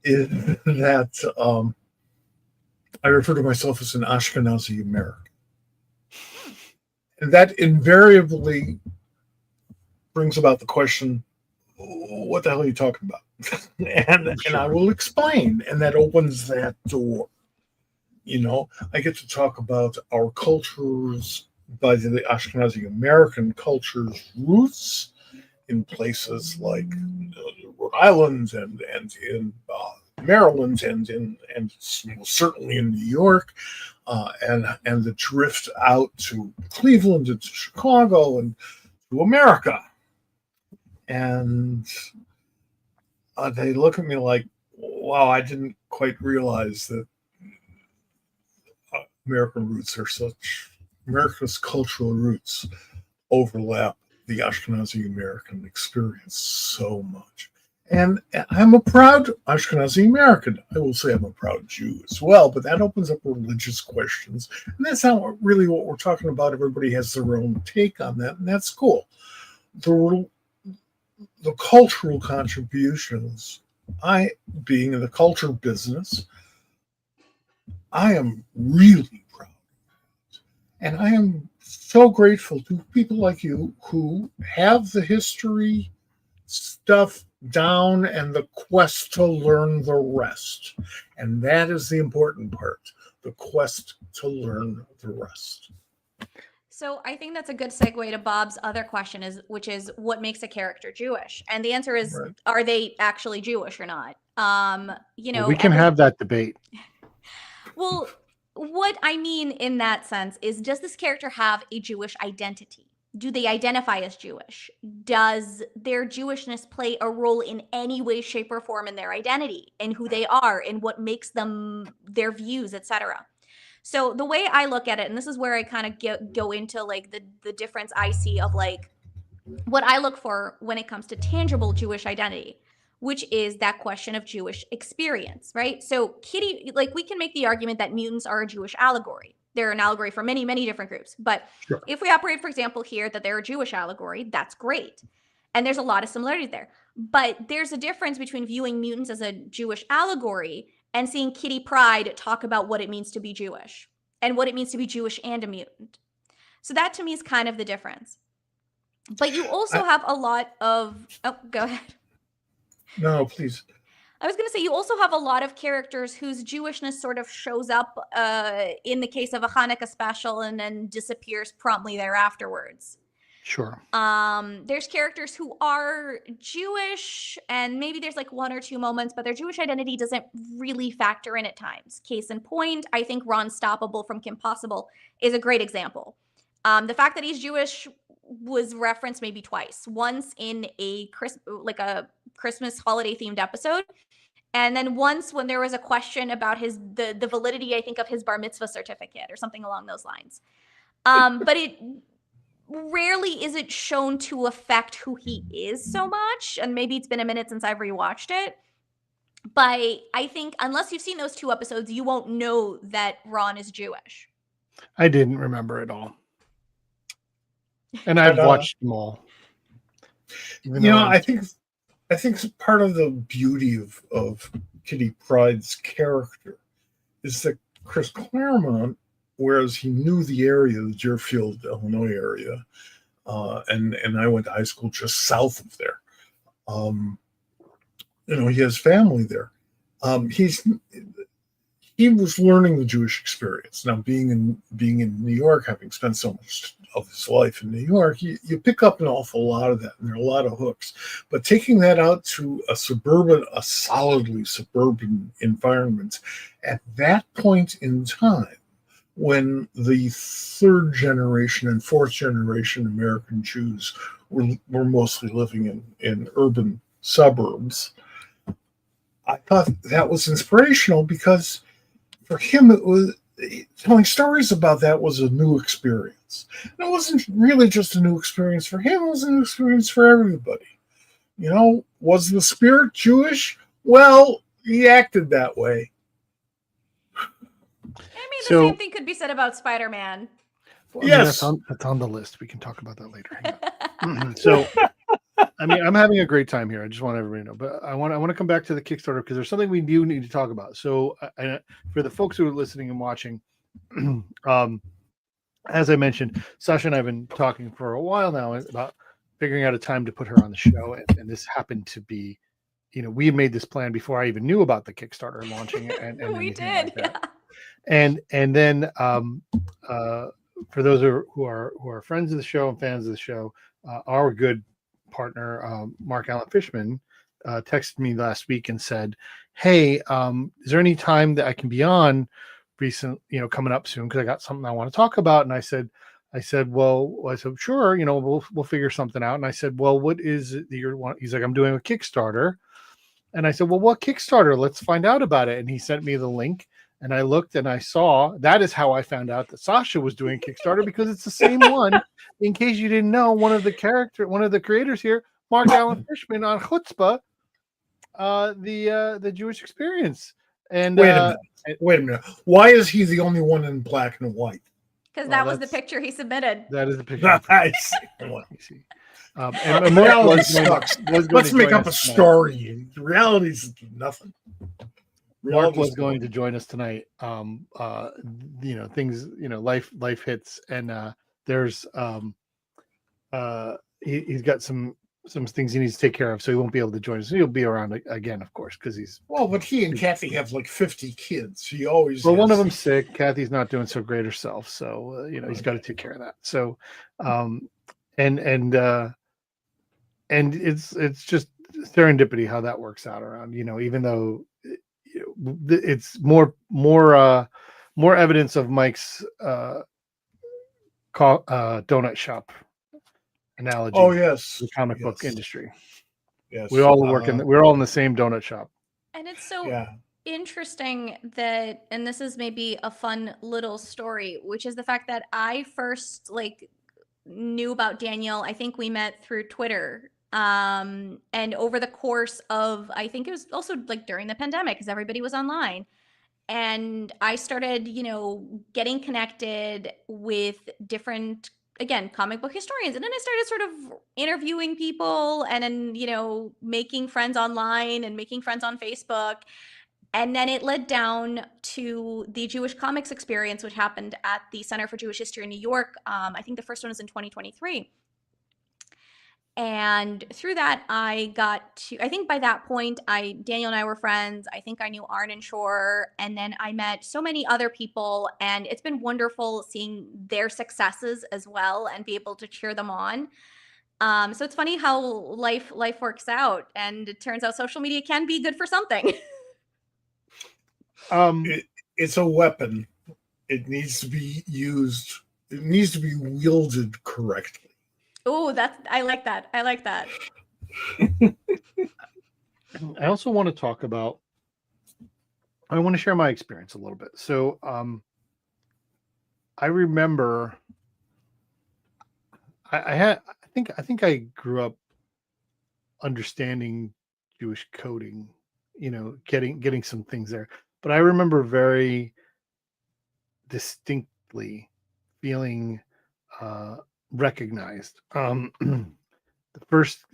is that I refer to myself as an Ashkenazi American. And that invariably brings about the question, what the hell are you talking about? and I will explain. And that opens that door. I get to talk about our cultures by the Ashkenazi American culture's roots in places like Rhode Island and in Maryland and certainly in New York, and the drift out to Cleveland and to Chicago and to America. And they look at me like, wow, I didn't quite realize that America's cultural roots overlap the Ashkenazi American experience so much. And I'm a proud Ashkenazi American. I will say I'm a proud Jew as well, but that opens up religious questions. And that's not really what we're talking about. Everybody has their own take on that, and that's cool. The cultural contributions, being in the culture business, I am really proud. And I am so grateful to people like you who have the history stuff down and the quest to learn the rest. And that is the important part, the quest to learn the rest. So I think that's a good segue to Bob's other question, which is what makes a character Jewish? And the answer is, right. Are they actually Jewish or not? We can have that debate. Well, what I mean in that sense is, does this character have a Jewish identity? Do they identify as Jewish? Does their Jewishness play a role in any way, shape, or form in their identity, in who they are, in what makes them, their views, etc.? So the way I look at it, and this is where I kind of go into like the difference I see of like what I look for when it comes to tangible Jewish identity, which is that question of Jewish experience, right? So Kitty, like we can make the argument that mutants are a Jewish allegory. They're an allegory for many, many different groups. But sure. If we operate, for example, here that they're a Jewish allegory, that's great. And there's a lot of similarities there. But there's a difference between viewing mutants as a Jewish allegory and seeing Kitty Pryde talk about what it means to be Jewish and what it means to be Jewish and a mutant. So that to me is kind of the difference. But you also have a lot of... Oh, go ahead. No, please. I was going to say, you also have a lot of characters whose Jewishness sort of shows up in the case of a Hanukkah special and then disappears promptly thereafterwards. Sure. There's characters who are Jewish, and maybe there's like one or two moments, but their Jewish identity doesn't really factor in at times. Case in point, I think Ron Stoppable from Kim Possible is a great example. The fact that he's Jewish was referenced maybe twice. Once in a Christmas holiday themed episode, and then once when there was a question about the validity, I think, of his bar mitzvah certificate or something along those lines. But it rarely is it shown to affect who he is so much, and maybe it's been a minute since I've rewatched it. But I think unless you've seen those two episodes, you won't know that Ron is Jewish. I didn't remember it all. And I've watched them all. I think part of the beauty of Kitty Pryde's character is that Chris Claremont, whereas he knew the area, the Deerfield, Illinois area, and I went to high school just south of there. He has family there. He was learning the Jewish experience. Now, being in New York, having spent so much of his life in New York, you pick up an awful lot of that, and there are a lot of hooks. But taking that out to a solidly suburban environment at that point in time, when the third generation and fourth generation American Jews were mostly living in urban suburbs, I thought that was inspirational because for him, it was telling stories about that was a new experience. And it wasn't really just a new experience for him, it was a new experience for everybody. Was the spirit Jewish? Well, he acted that way. I mean, the same thing could be said about Spider-Man. Well, yes. That's on the list. We can talk about that later. So, I mean, I'm having a great time here. I just want everybody to know. But I want to come back to the Kickstarter because there's something we do need to talk about. So, for the folks who are listening and watching, as I mentioned, Sasha and I have been talking for a while now about figuring out a time to put her on the show. And this happened to be, we made this plan before I even knew about the Kickstarter launching. And we did. Like that. And then for those who are friends of the show and fans of the show, our good partner Mark Allen Fishman texted me last week and said, "Hey, is there any time that I can be on coming up soon? Because I got something I want to talk about." And I said, sure, we'll figure something out. And I said, well, what is it that you're wanting? He's like, I'm doing a Kickstarter. And I said, well, what Kickstarter? Let's find out about it. And he sent me the link. And I looked and I saw, that is how I found out that Sasha was doing Kickstarter, because it's the same one. In case you didn't know, one of the creators here, Mark Allen Fishman on Chutzpah, the Jewish experience. And wait a minute. Why is he the only one in black and white? Because that was the picture he submitted. That is the picture. I see. And reality sucks. Let's make up a story. Reality's nothing. Mark was going to join us tonight. Things, life hits, and there's he's got some things he needs to take care of, so he won't be able to join us. He'll be around again, of course, because he's but he and Kathy have like 50 kids. He always one of them's sick. Kathy's not doing so great herself, so he's got to take care of that. So, and it's just serendipity how that works out around. Even though it's more evidence of Mike's donut shop analogy. Oh yes, the comic book industry. Yes, we all work we're all in the same donut shop. And it's so interesting that, and this is maybe a fun little story, which is the fact that I first knew about Daniel. I think we met through Twitter. And over the course of, I think it was also during the pandemic, because everybody was online. And I started, getting connected with different, again, comic book historians. And then I started sort of interviewing people and then, making friends online and making friends on Facebook. And then it led down to the Jewish Comics Experience, which happened at the Center for Jewish History in New York. I think the first one was in 2023. And through that, I think by that point, Daniel and I were friends. I think I knew Arnon Shore, and then I met so many other people, and it's been wonderful seeing their successes as well and be able to cheer them on. So it's funny how life works out, and it turns out social media can be good for something. It's a weapon. It needs to be used. It needs to be wielded correctly. Oh, I like that. I like that. I also want to talk about, I want to share my experience a little bit. So I remember I think I grew up understanding Jewish coding, getting some things there. But I remember very distinctly feeling recognized. The first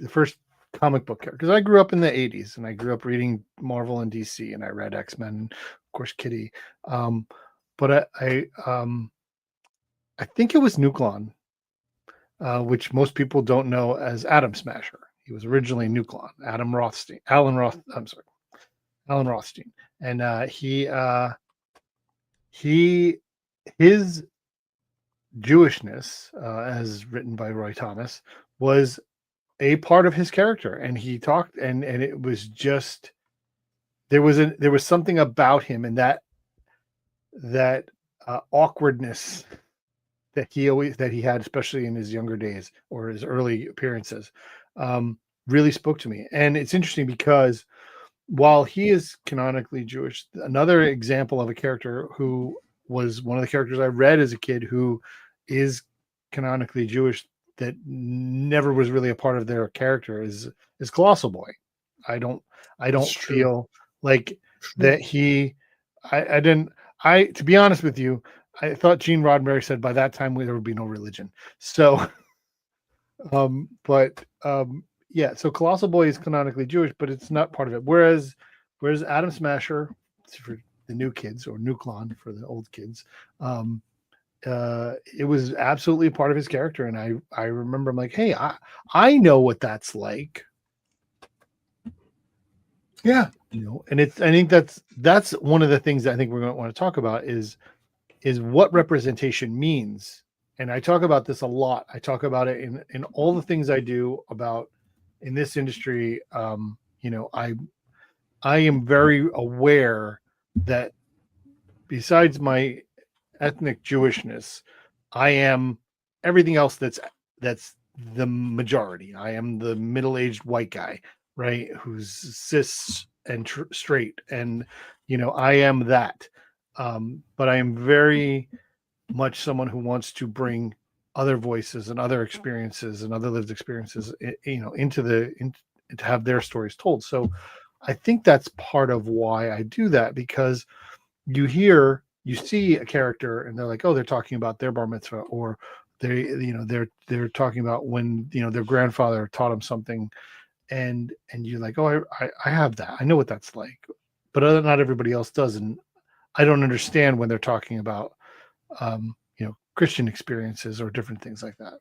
comic book character, because I grew up in the 80s and I grew up reading Marvel and DC, and I read X-Men, of course Kitty. But I think it was Nuklon, which most people don't know as Atom Smasher. He was originally Nuklon, Alan Roth. Alan Rothstein, and his Jewishness, as written by Roy Thomas, was a part of his character, and he talked, and it was just there was something about him, and that awkwardness that he had, especially in his younger days or his early appearances, really spoke to me. And it's interesting because while he is canonically Jewish, another example of a character who was one of the characters I read as a kid who is canonically Jewish that never was really a part of their character is Colossal Boy. I don't feel like that he I didn't I to be honest with you, I thought Gene Roddenberry said by that time there would be no religion. So yeah, so Colossal Boy is canonically Jewish, but it's not part of it. Whereas Atom Smasher, for the new kids, or Nuklon for the old kids, it was absolutely a part of his character. And I remember I'm like, hey, I know what that's like. Yeah. And I think that's one of the things that I think we're going to want to talk about is what representation means. And I talk about this a lot. I talk about it in all the things I do about in this industry. I am very aware that besides my ethnic Jewishness, I am everything else that's the majority. I am the middle-aged white guy, right? Who's cis and straight. And, I am that. But I am very much someone who wants to bring other voices and other experiences and other lived experiences, to have their stories told. So I think that's part of why I do that, because you see a character and they're like, oh, they're talking about their bar mitzvah, or they're talking about when, their grandfather taught them something. And you're like, oh, I have that. I know what that's like, but not everybody else does. And I don't understand when they're talking about, Christian experiences or different things like that.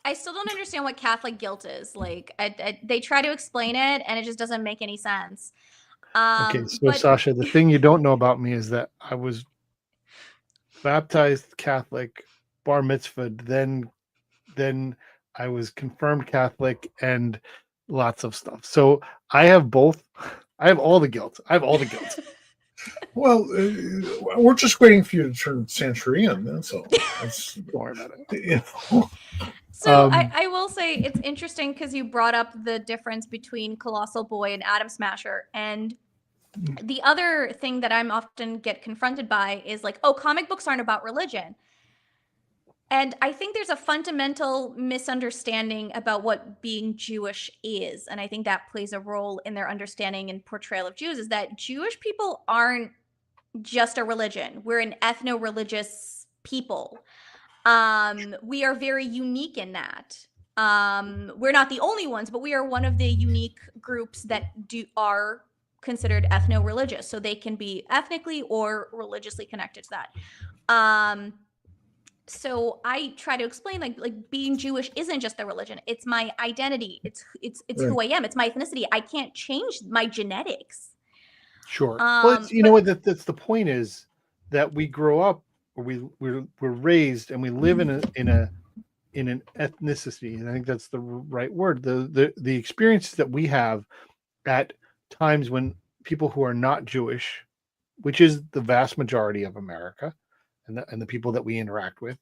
I still don't understand what Catholic guilt is. Like, they try to explain it, and it just doesn't make any sense. Okay, so But Sasha, the thing you don't know about me is that I was baptized Catholic, bar mitzvahed, then I was confirmed Catholic, and lots of stuff. So I have both. I have all the guilt. Well, we're just waiting for you to turn Sanchurian. That's all. Don't worry about it. So I will say it's interesting because you brought up the difference between Colossal Boy and Atom Smasher. And the other thing that I'm often get confronted by is like, oh, comic books aren't about religion. And I think there's a fundamental misunderstanding about what being Jewish is. And I think that plays a role in their understanding and portrayal of Jews, is that Jewish people aren't just a religion. We're an ethno-religious people. We are very unique in that. We're not the only ones, but we are one of the unique groups that are considered ethno-religious. So they can be ethnically or religiously connected to that. So I try to explain like being Jewish isn't just a religion. It's my identity. It's right. Who I am. It's my ethnicity. I can't change my genetics. Sure. Well, you know what? That's the point, is that we grow up, or we're raised, and we live in an ethnicity, and I think that's the right word. The experiences that we have at times when people who are not Jewish, which is the vast majority of America, and the people that we interact with,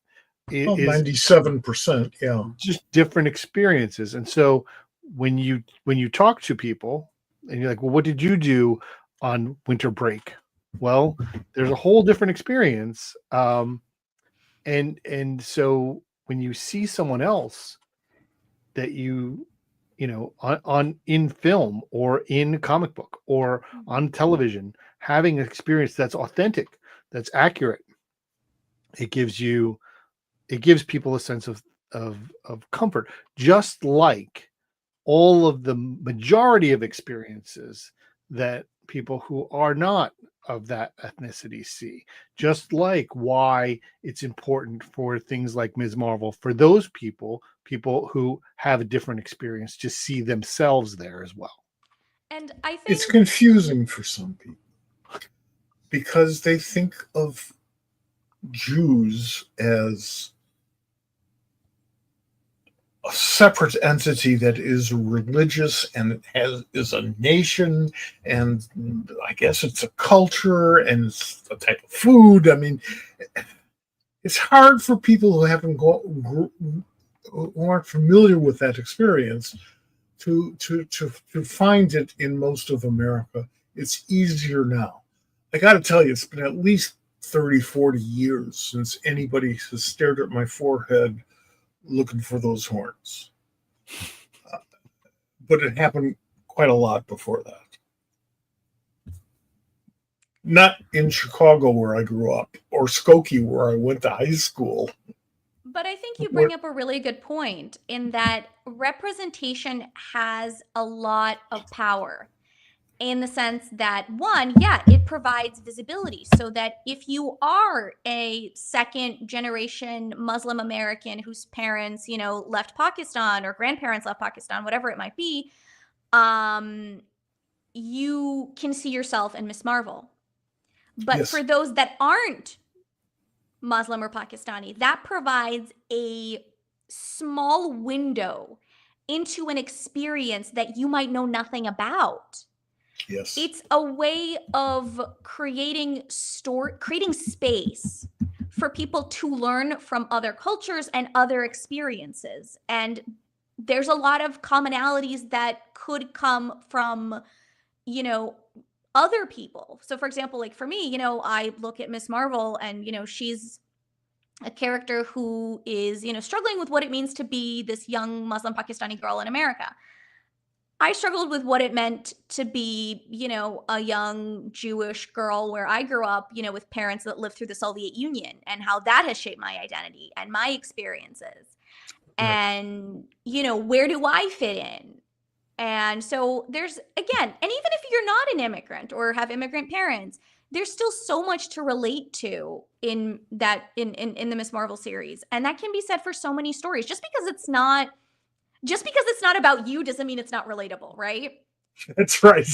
is 97%, yeah, just different experiences. And so when you talk to people and you're like, well, what did you do on winter break? Well, there's a whole different experience. And so when you see someone else that on in film or in comic book or on television, having an experience that's authentic, that's accurate, it gives people a sense of comfort, just like all of the majority of experiences that people who are not of that ethnicity see, just like why it's important for things like Ms. Marvel, for those people who have a different experience, to see themselves there as well. And I It's think confusing for some people because they think of Jews as a separate entity that is religious and is a nation, and I guess it's a culture and it's a type of food. I mean, it's hard for people who who aren't familiar with that experience to find it in most of America. It's easier now. I got to tell you, it's been at least 30, 40 years since anybody has stared at my forehead looking for those horns. But it happened quite a lot before that. Not in Chicago, where I grew up, or Skokie, where I went to high school. But I think you bring up a really good point in that representation has a lot of power, in the sense that, one, yeah, it provides visibility, so that if you are a second generation Muslim American whose parents, left Pakistan, or grandparents left Pakistan, whatever it might be, you can see yourself in Miss Marvel. But Yes. for those that aren't Muslim or Pakistani, that provides a small window into an experience that you might know nothing about. Yes. It's a way of creating space for people to learn from other cultures and other experiences. And there's a lot of commonalities that could come from, other people. So for example, like for me, I look at Miss Marvel, and she's a character who is, struggling with what it means to be this young Muslim Pakistani girl in America. I struggled with what it meant to be, a young Jewish girl where I grew up, with parents that lived through the Soviet Union, and how that has shaped my identity and my experiences. Right. And, where do I fit in? And so there's, again, and even if you're not an immigrant or have immigrant parents, there's still so much to relate to in the Miss Marvel series. And that can be said for so many stories. Just because it's not about you doesn't mean it's not relatable, right? That's right.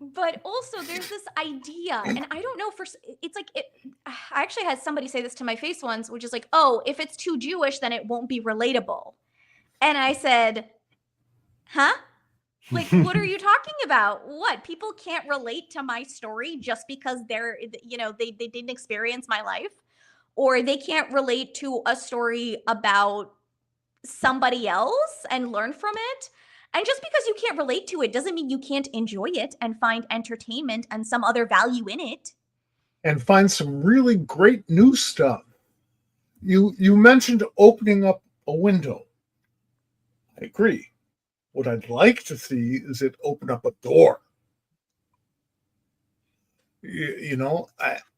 But also there's this idea, and I don't know, it's like I actually had somebody say this to my face once, which is like, oh, if it's too Jewish, then it won't be relatable. And I said, huh? Like, what are you talking about? What? People can't relate to my story just because they didn't experience my life, or they can't relate to a story about somebody else and learn from it. And just because you can't relate to it doesn't mean you can't enjoy it and find entertainment and some other value in it. And find some really great new stuff. You mentioned opening up a window. I agree. What I'd like to see is it open up a door.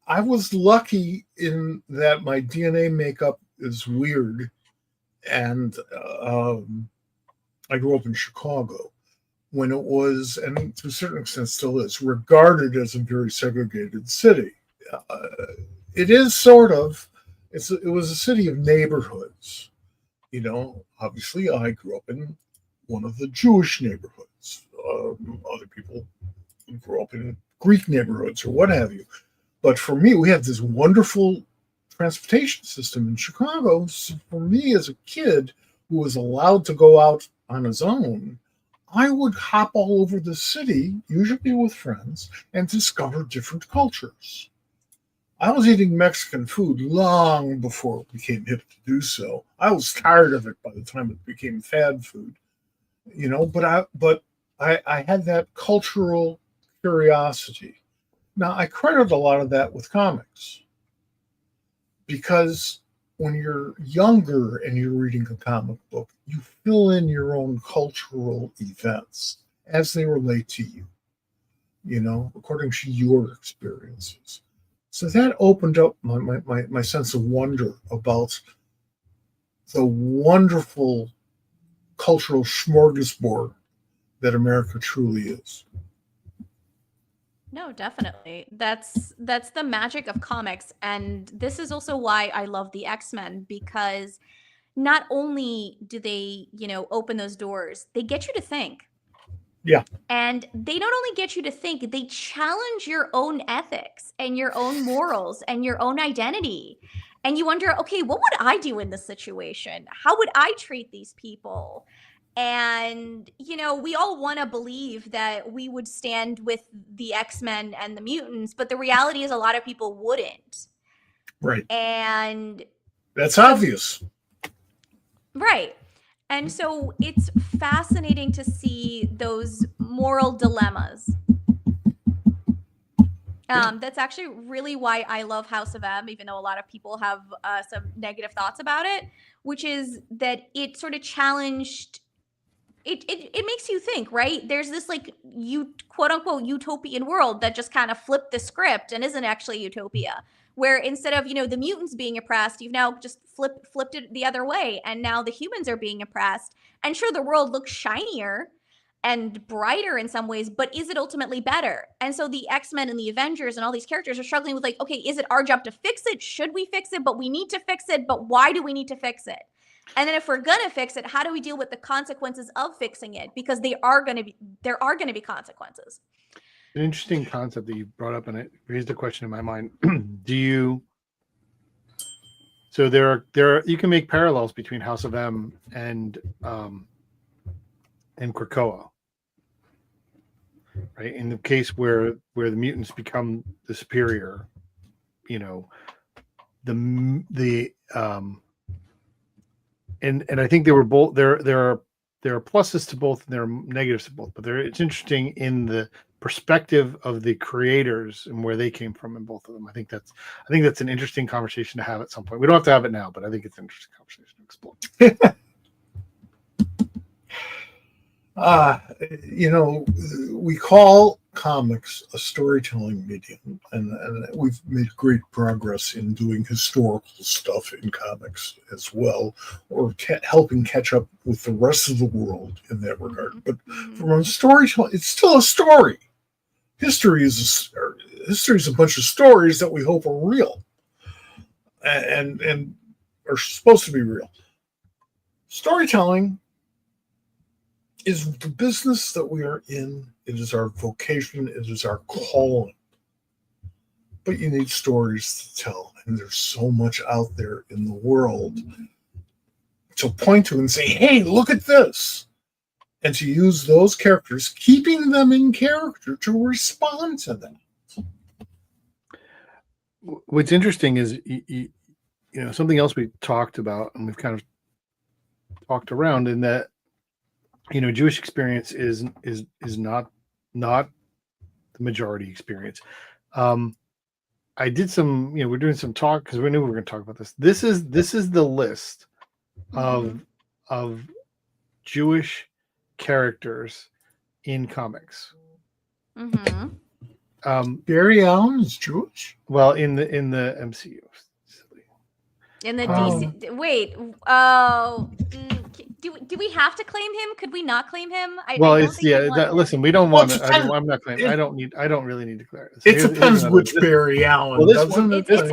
I was lucky in that my DNA makeup is weird, and I grew up in Chicago when it was, and to a certain extent still is, regarded as a very segregated city. It is sort of. It was a city of neighborhoods. Obviously, I grew up in one of the Jewish neighborhoods. Other people grew up in Greek neighborhoods or what have you. But for me, we had this wonderful transportation system in Chicago. So for me as a kid who was allowed to go out on his own, I would hop all over the city, usually with friends, and discover different cultures. I was eating Mexican food long before it became hip to do so. I was tired of it by the time it became fad food. But I had that cultural curiosity. Now, I credit a lot of that with comics, because when you're younger and you're reading a comic book, you fill in your own cultural events as they relate to you, according to your experiences. So that opened up my sense of wonder about the wonderful cultural smorgasbord that America truly is. No, definitely. That's the magic of comics, and this is also why I love the X-Men, because not only do they, open those doors, they get you to think. Yeah. And they not only get you to think, they challenge your own ethics and your own morals and your own identity. And you wonder, okay, what would I do in this situation? How would I treat these people? And, we all want to believe that we would stand with the X-Men and the mutants, but the reality is a lot of people wouldn't. Right. And that's obvious. right. And so it's fascinating to see those moral dilemmas. That's actually really why I love House of M, even though a lot of people have some negative thoughts about it, which is that it sort of challenged. It makes you think, right? There's this quote unquote utopian world that just kind of flipped the script and isn't actually utopia, where instead of the mutants being oppressed, you've now just flipped it the other way, and now the humans are being oppressed. And sure, the world looks shinier and brighter in some ways, but is it ultimately better? And so the X-Men and the Avengers and all these characters are struggling with okay, is it our job to fix it? Should we fix it? But we need to fix it. But why do we need to fix it? And then if we're going to fix it, how do we deal with the consequences of fixing it? Because there are going to be consequences. An interesting concept that you brought up, and it raised a question in my mind. So there are you can make parallels between House of M and Krakoa. Right, in the case where the mutants become the superior, and I think they were both there are pluses to both and there are negatives to both, but it's interesting in the perspective of the creators and where they came from in both of them. I think that's an interesting conversation to have at some point. We don't have to have it now, but I think it's an interesting conversation to explore. We call comics a storytelling medium, and we've made great progress in doing historical stuff in comics as well, or helping catch up with the rest of the world in that regard. But from a storytelling, it's still a story. History is a bunch of stories that we hope are real and are supposed to be real. Storytelling is the business that we are in. It is our vocation. It is our calling. But you need stories to tell. And there's so much out there in the world to point to and say, hey, look at this. And to use those characters, keeping them in character to respond to them. What's interesting is, something else we talked about, and we've kind of talked around, in that Jewish experience is not the majority experience. I did some, we're doing some talk because we knew we were going to talk about this. This is the list of Jewish characters in comics. Barry Allen is Jewish. Well, in the MCU. In the DC, wait. Oh, do we have to claim him? Could we not claim him? Listen, we don't want to. I'm not claiming. I don't really need to clear it. It depends which Barry Allen. Well, this one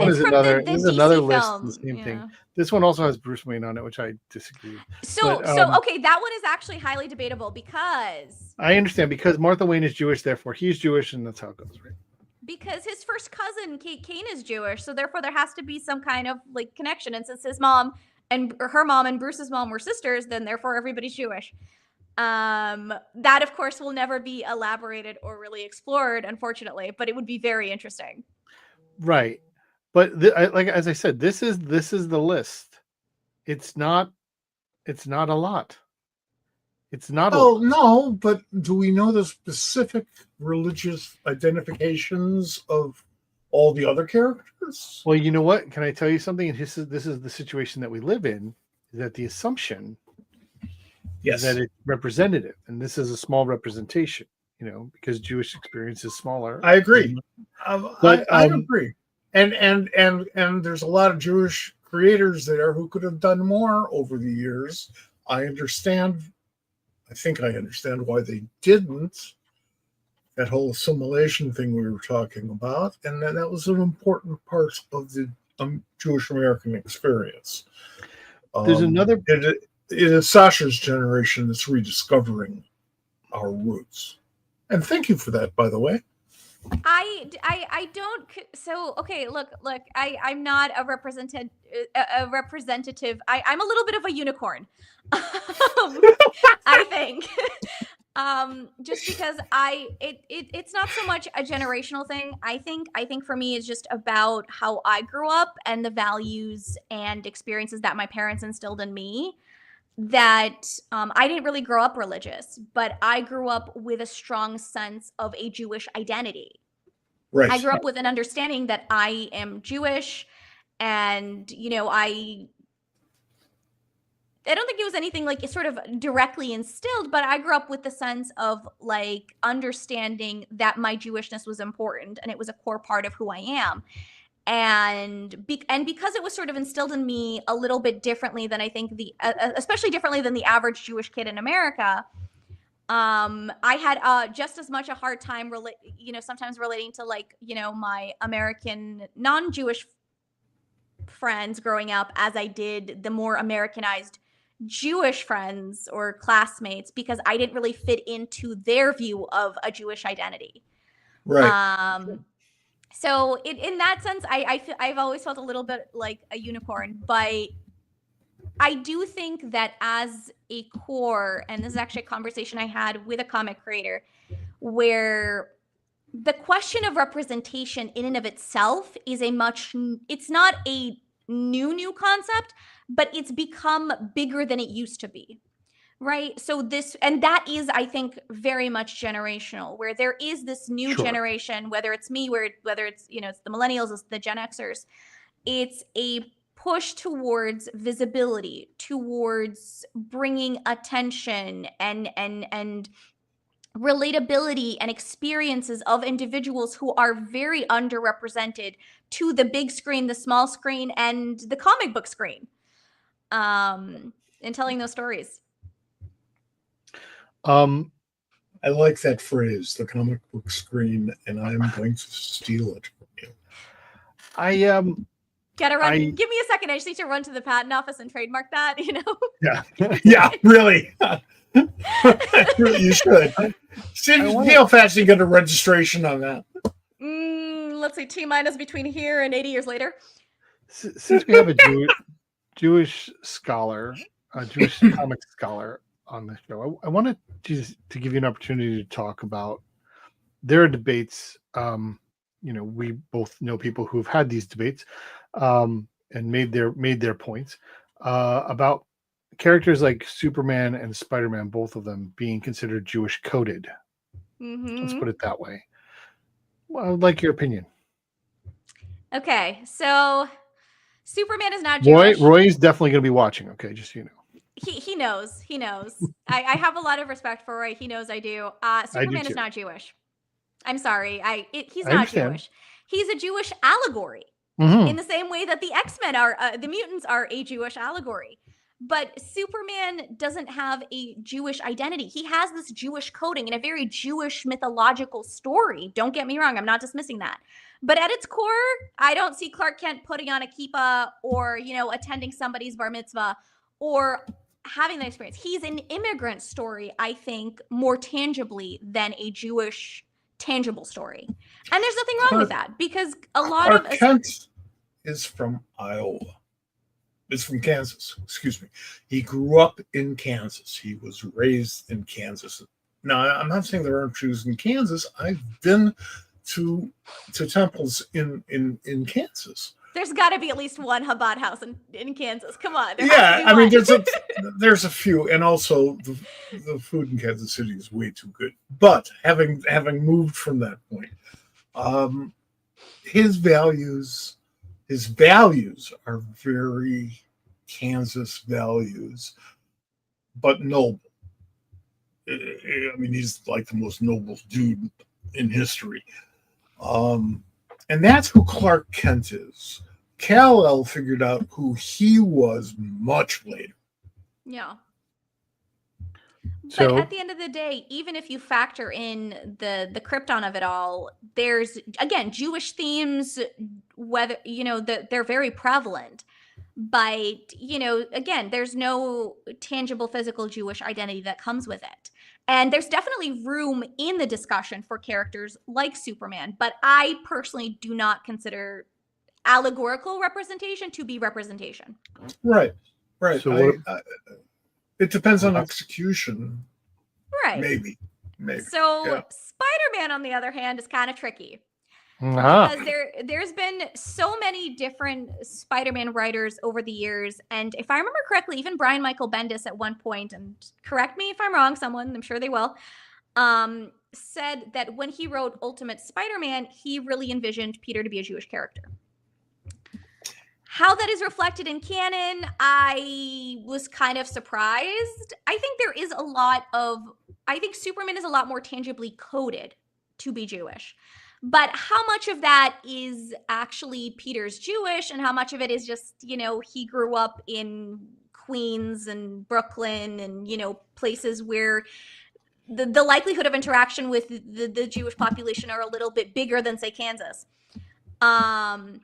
is another. This is another list. Film, the same thing. This one also has Bruce Wayne on it, which I disagree with. So okay, that one is actually highly debatable because I understand, because Martha Wayne is Jewish, therefore he's Jewish, and that's how it goes, right? Because his first cousin, Kate Kane, is Jewish, so therefore there has to be some kind of connection. And since his mom and her mom and Bruce's mom were sisters, then therefore everybody's Jewish. That, of course, will never be elaborated or really explored, unfortunately, but it would be very interesting. Right. But as I said, this is the list. It's not a lot. It's not. Oh, no, but do we know the specific religious identifications of all the other characters? Well, you know what? Can I tell you something? This is the situation that we live in, is that the assumption is that it's representative, and this is a small representation, because Jewish experience is smaller. I agree. But I agree. And there's a lot of Jewish creators there who could have done more over the years. I think I understand why they didn't. That whole assimilation thing we were talking about, and that was an important part of the Jewish American experience. There's another. It is Sasha's generation that's rediscovering our roots. And thank you for that, by the way. I don't. So okay, look. I'm not a representative. I'm a little bit of a unicorn. I think. Just because it's not so much a generational thing. I think for me it's just about how I grew up and the values and experiences that my parents instilled in me. That I didn't really grow up religious, but I grew up with a strong sense of a Jewish identity. Right. I grew up with an understanding that I am Jewish, and I don't think it was anything like sort of directly instilled, but I grew up with the sense of like understanding that my Jewishness was important and it was a core part of who I am. And because it was sort of instilled in me a little bit differently than I think especially differently than the average Jewish kid in America, I had just as much a hard time sometimes relating to like my American non-Jewish friends growing up as I did the more Americanized Jewish friends or classmates, because I didn't really fit into their view of a Jewish identity. Right. So in that sense, I've always felt a little bit like a unicorn, but I do think that as a core, and this is actually a conversation I had with a comic creator, where the question of representation in and of itself is it's not a new concept, but it's become bigger than it used to be. Right. So that is, I think, very much generational, where there is this new Sure. generation, whether it's me, whether it's, it's the millennials, it's the Gen Xers, it's a push towards visibility, towards bringing attention and relatability and experiences of individuals who are very underrepresented to the big screen, the small screen, and the comic book screen, and telling those stories. I like that phrase, the comic book screen, and I'm going to steal it from you. Gotta run. Give me a second. I just need to run to the patent office and trademark that. Yeah, yeah, really. You should. See how fast you get a registration on that. Let's see. T- between here and 80 years later. Since we have a Jewish scholar, a Jewish comic scholar on the show, I wanted to give you an opportunity to talk about. There are debates. We both know people who've had these debates and made their points about characters like Superman and Spider-Man, both of them being considered Jewish coded. Mm-hmm. Let's put it that way. Well, I would like your opinion. Okay, so Superman is not Jewish. Roy's definitely going to be watching. Okay, just so you know. He knows. He knows. I have a lot of respect for Roy. He knows I do. Superman is not Jewish. I'm sorry. He's not Jewish. He's a Jewish allegory. Mm-hmm. In the same way that the X-Men are, the mutants are a Jewish allegory. But Superman doesn't have a Jewish identity. He has this Jewish coding in a very Jewish mythological story. Don't get me wrong. I'm not dismissing that. But at its core, I don't see Clark Kent putting on a kippah or, attending somebody's bar mitzvah or having that experience. He's an immigrant story, I think, more tangibly than a Jewish tangible story. And there's nothing wrong with that, because a lot of Kent is from Iowa. Is from Kansas. Excuse me. He grew up in Kansas. He was raised in Kansas. Now, I'm not saying there aren't Jews in Kansas. I've been to temples in Kansas. There's got to be at least one Chabad house in Kansas. Come on. Yeah, I mean, there's a few, and also the food in Kansas City is way too good. But having moved from that point, his values are very Kansas values, but noble. I mean, he's like the most noble dude in history. And that's who Clark Kent is. Kal-El figured out who he was much later. Yeah. But So, at the end of the day, even if you factor in the Krypton of it all, there's, again, Jewish themes, whether, they're very prevalent. But, again, there's no tangible physical Jewish identity that comes with it. And there's definitely room in the discussion for characters like Superman, but I personally do not consider allegorical representation to be representation. Right. So It depends on execution. Right. Maybe. So Yeah. Spider-Man, on the other hand, is kind of tricky. Uh-huh. Because there's been so many different Spider-Man writers over the years, and if I remember correctly, even Brian Michael Bendis at one point, and correct me if I'm wrong, someone, I'm sure they will, said that when he wrote Ultimate Spider-Man, he really envisioned Peter to be a Jewish character. How that is reflected in canon, I was kind of surprised. I think Superman is a lot more tangibly coded to be Jewish. But how much of that is actually Peter's Jewish and how much of it is just, he grew up in Queens and Brooklyn and, places where the likelihood of interaction with the Jewish population are a little bit bigger than, say, Kansas. And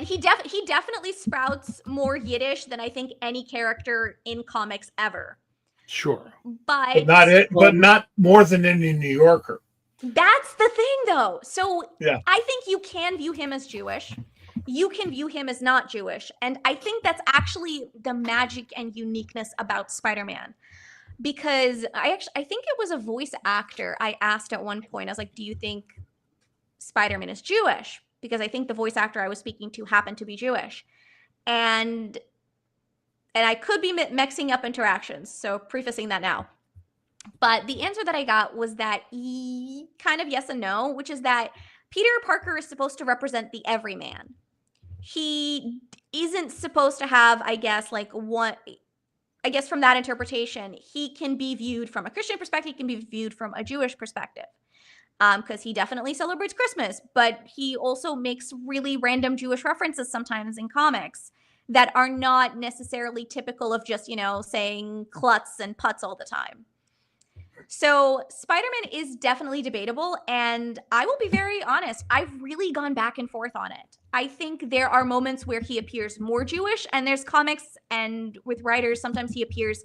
he definitely sprouts more Yiddish than I think any character in comics ever. Sure. But not more than any New Yorker. That's the thing, though. So yeah. I think you can view him as Jewish. You can view him as not Jewish. And I think that's actually the magic and uniqueness about Spider-Man. Because I think it was a voice actor I asked at one point. I was like, do you think Spider-Man is Jewish? Because I think the voice actor I was speaking to happened to be Jewish. And I could be mixing up interactions, so prefacing that now. But the answer that I got was that kind of yes and no, which is that Peter Parker is supposed to represent the everyman. He isn't supposed to have, I guess, from that interpretation, he can be viewed from a Christian perspective, he can be viewed from a Jewish perspective. Because he definitely celebrates Christmas, but he also makes really random Jewish references sometimes in comics that are not necessarily typical of just, saying klutz and putz all the time. So Spider-Man is definitely debatable, and I will be very honest, I've really gone back and forth on it. I think there are moments where he appears more Jewish, and there's comics and with writers, sometimes he appears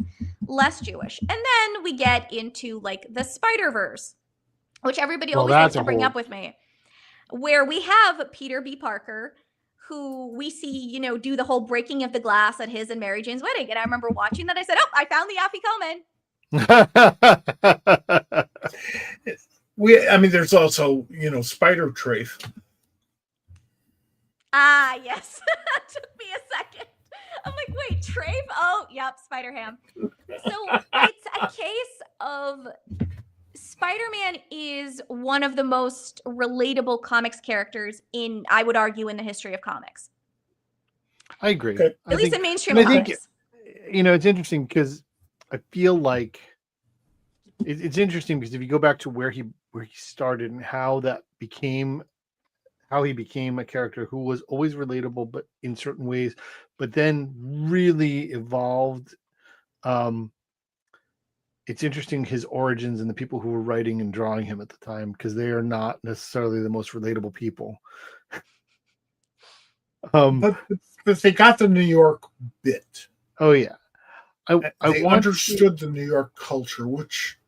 less Jewish. And then we get into the Spider-Verse, which everybody always likes to bring up with me, where we have Peter B. Parker, who we see, do the whole breaking of the glass at his and Mary Jane's wedding. And I remember watching that. I said, I found the Afikoman. There's also, Spider Trafe. Ah, yes. Took me a second. I'm like, wait, Trafe? Oh, yep, Spider Ham. So it's a case of Spider-Man is one of the most relatable comics characters I would argue, in the history of comics. I agree. Okay. At least in mainstream comics. It's interesting because I feel like it's interesting because if you go back to where he started and how he became a character who was always relatable, but in certain ways, but then really evolved. It's interesting his origins and the people who were writing and drawing him at the time, because they are not necessarily the most relatable people. But they got the New York bit. Oh yeah, they understood the New York culture, which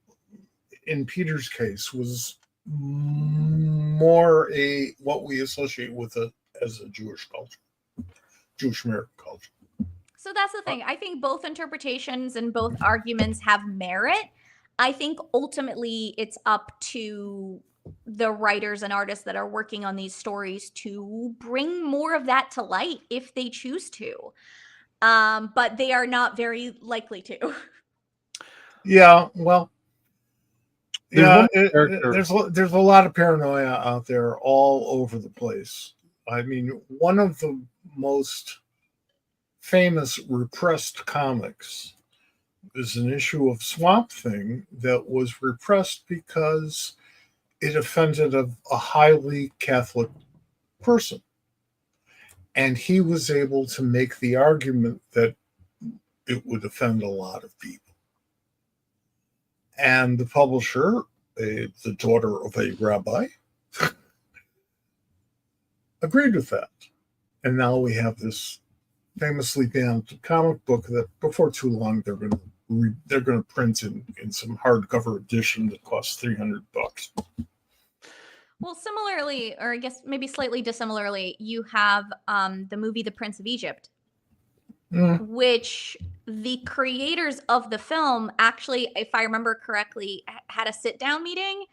in Peter's case was more what we associate with as a Jewish culture, Jewish American culture. So that's the thing. I think both interpretations and both arguments have merit. I think ultimately it's up to the writers and artists that are working on these stories to bring more of that to light if they choose to. But they are not very likely to. Yeah, well, there's a lot of paranoia out there all over the place. One of the most famous repressed comics is an issue of Swamp Thing that was repressed because it offended a highly Catholic person. And he was able to make the argument that it would offend a lot of people. And the publisher, the daughter of a rabbi, agreed with that. And now we have this famously banned comic book that before too long they're going to they're going to print in some hardcover edition that costs $300. Well, similarly, or I guess maybe slightly dissimilarly, you have the movie The Prince of Egypt, which the creators of the film actually, if I remember correctly, had a sit-down meeting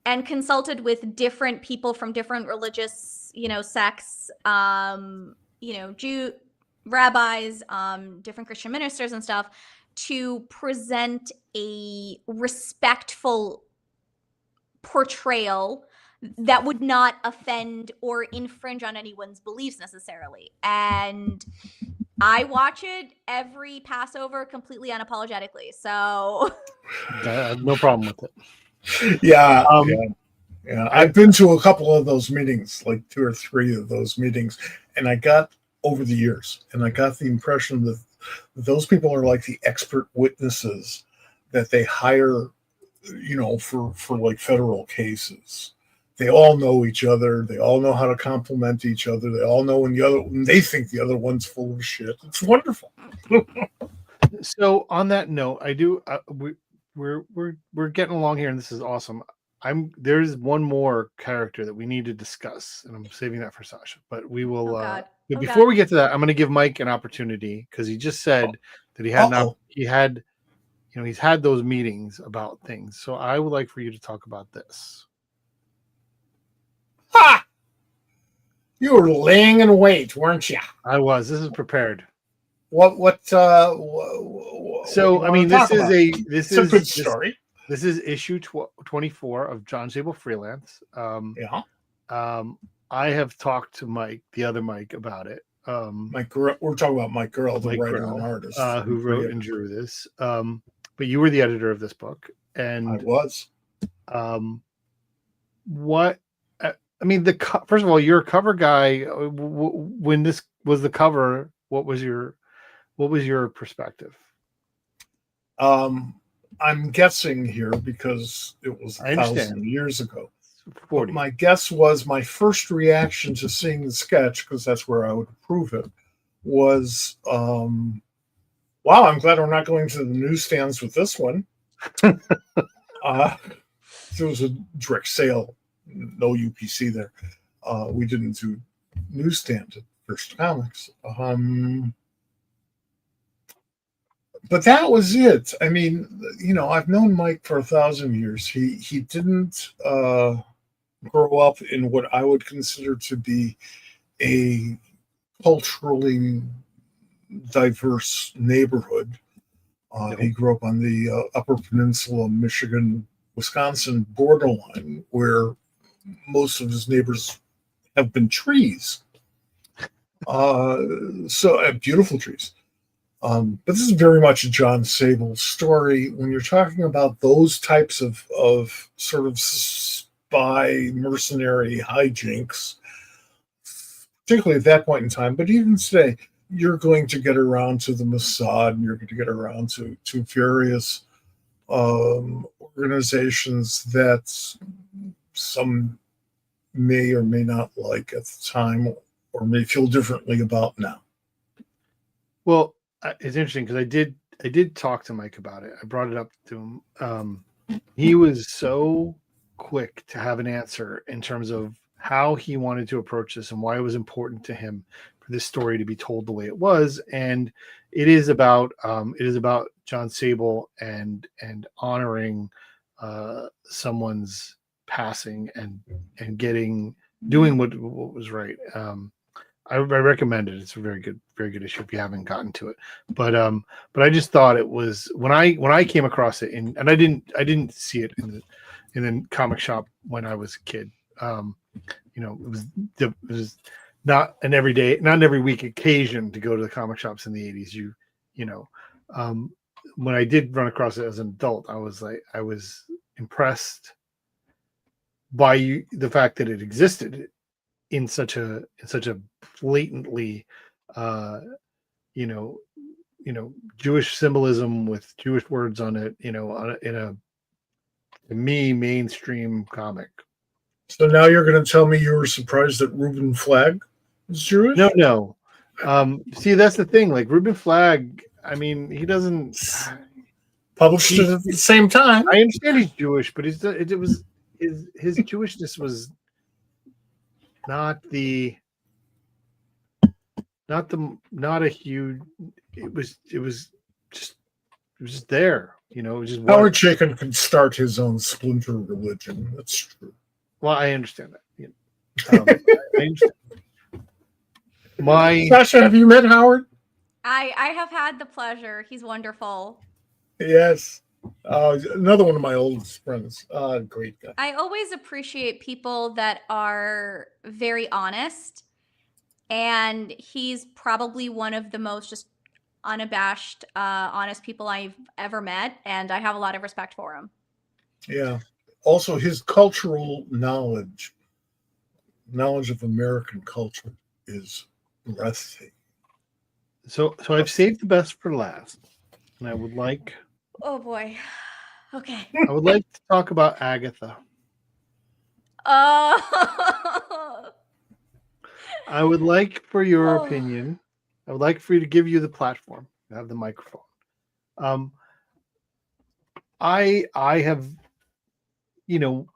and consulted with different people from different religious, sects, Jew rabbis, different Christian ministers and stuff, to present a respectful portrayal that would not offend or infringe on anyone's beliefs necessarily. And I watch it every Passover completely unapologetically. So I have no problem with it. Yeah. I've been to a couple of those meetings, like 2 or 3 of those meetings, and I got over the years, and I got the impression that those people are like the expert witnesses that they hire, for like federal cases. They all know each other. They all know how to compliment each other. They all know when they think the other one's full of shit. It's wonderful. So on that note, I do. We're getting along here, and this is awesome. There's one more character that we need to discuss, and I'm saving that for Sasha. But we will. But before we get to that, I'm going to give Mike an opportunity because he just said that he's had those meetings about things. So I would like for you to talk about this. Ha! You were laying in wait, weren't you? I was. This is prepared. What? So I mean, this is a good story. This is issue 24 of John Sable Freelance. I have talked to Mike, the other Mike, about it. We're talking about Mike Gurl, the writer and artist who wrote and drew this. But you were the editor of this book, and I was. What? I mean, first of all, you're a cover guy. When this was the cover, what was your perspective? I'm guessing here because it was 1,000 years ago. 40. My guess was my first reaction to seeing the sketch, because that's where I would approve it, was, wow, I'm glad we're not going to the newsstands with this one. There was a direct sale, no UPC there. We didn't do newsstand at First Comics. But that was it. I mean, I've known Mike for 1,000 years. He didn't grow up in what I would consider to be a culturally diverse neighborhood. He grew up on the Upper Peninsula, Michigan, Wisconsin borderline, where most of his neighbors have been trees. So beautiful trees. But this is very much a John Sable story. When you're talking about those types of sort of spy mercenary hijinks, particularly at that point in time, but even today, you're going to get around to the Mossad, and you're going to get around to various organizations that some may or may not like at the time, or may feel differently about now. Well, it's interesting because I did talk to Mike about it. I brought it up to him. He was so quick to have an answer in terms of how he wanted to approach this and why it was important to him for this story to be told the way it was. And it is about John Sable and honoring someone's passing and doing what was right. I recommend it. It's a very good issue if you haven't gotten to it. But I just thought it was when I came across it and I didn't see it in the comic shop when I was a kid. It was not an every week occasion to go to the comic shops in the 80s. When I did run across it as an adult, I was impressed by the fact that it existed in such a blatantly Jewish symbolism with Jewish words on it, in a to me mainstream comic. So now you're going to tell me you were surprised that Reuben Flagg was Jewish? No. See, that's the thing. Like Reuben Flagg, I mean, he doesn't. Published it at the same time. I understand he's Jewish, but his Jewishness was not a huge. It was just there. You know, it was just Howard Chaykin can start his own splinter religion. That's true. Well, I understand that. You know, I understand. Sasha, have you met Howard? I have had the pleasure. He's wonderful. Yes. Another one of my oldest friends. Great guy. I always appreciate people that are very honest, and he's probably one of the most just unabashed, honest people I've ever met, and I have a lot of respect for him. Yeah. Also, his cultural knowledge of American culture is breathtaking. So I've saved the best for last, and I would like. Oh boy. Okay. I would like to talk about Agatha. Oh. I would like for your opinion. I would like for you to give you the platform. You have the microphone. I have, you know,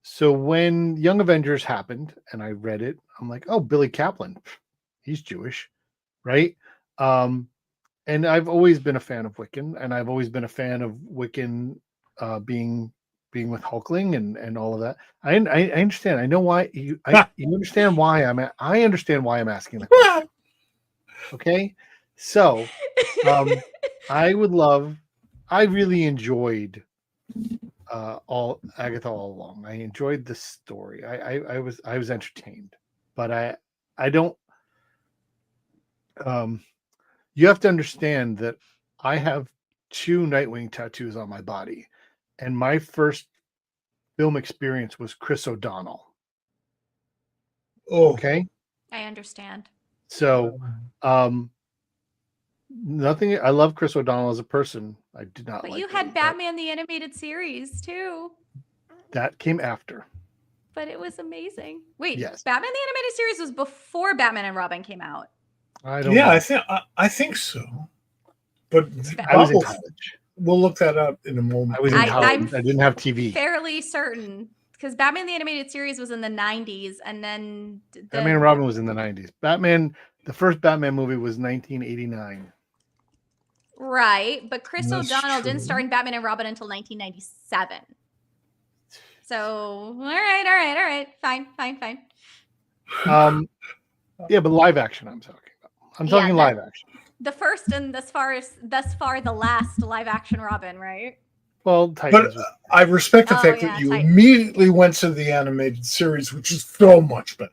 so when Young Avengers happened and I read it, I'm like, oh, Billy Kaplan, he's Jewish, right? And I've always been a fan of Wiccan, and I've always been a fan of Wiccan being with Hulkling and all of that. I understand. I know why you understand why I understand why I'm asking the question. Okay, so I really enjoyed all Agatha all along. I enjoyed the story. I was entertained, but I don't. You have to understand that I have 2 Nightwing tattoos on my body, and my first film experience was Chris O'Donnell. Oh, okay. I understand. So, nothing. I love Chris O'Donnell as a person. I did not. But like you had him, Batman the Animated Series too. That came after. But it was amazing. Wait, yes. Batman the Animated Series was before Batman and Robin came out. I don't know. I think so. But I was in college. We'll look that up in a moment. I was in college. I didn't have TV. Fairly certain because Batman the Animated Series was in the 90s, and then Batman and Robin was in the 90s. The first Batman movie was 1989. Right, but Chris O'Donnell didn't start in Batman and Robin until 1997. So, all right, fine. Yeah, but live action I'm talking about. I'm talking live action. The first and thus far the last live action Robin, right? Well, but I respect the fact that you immediately went to the animated series, which is so much better.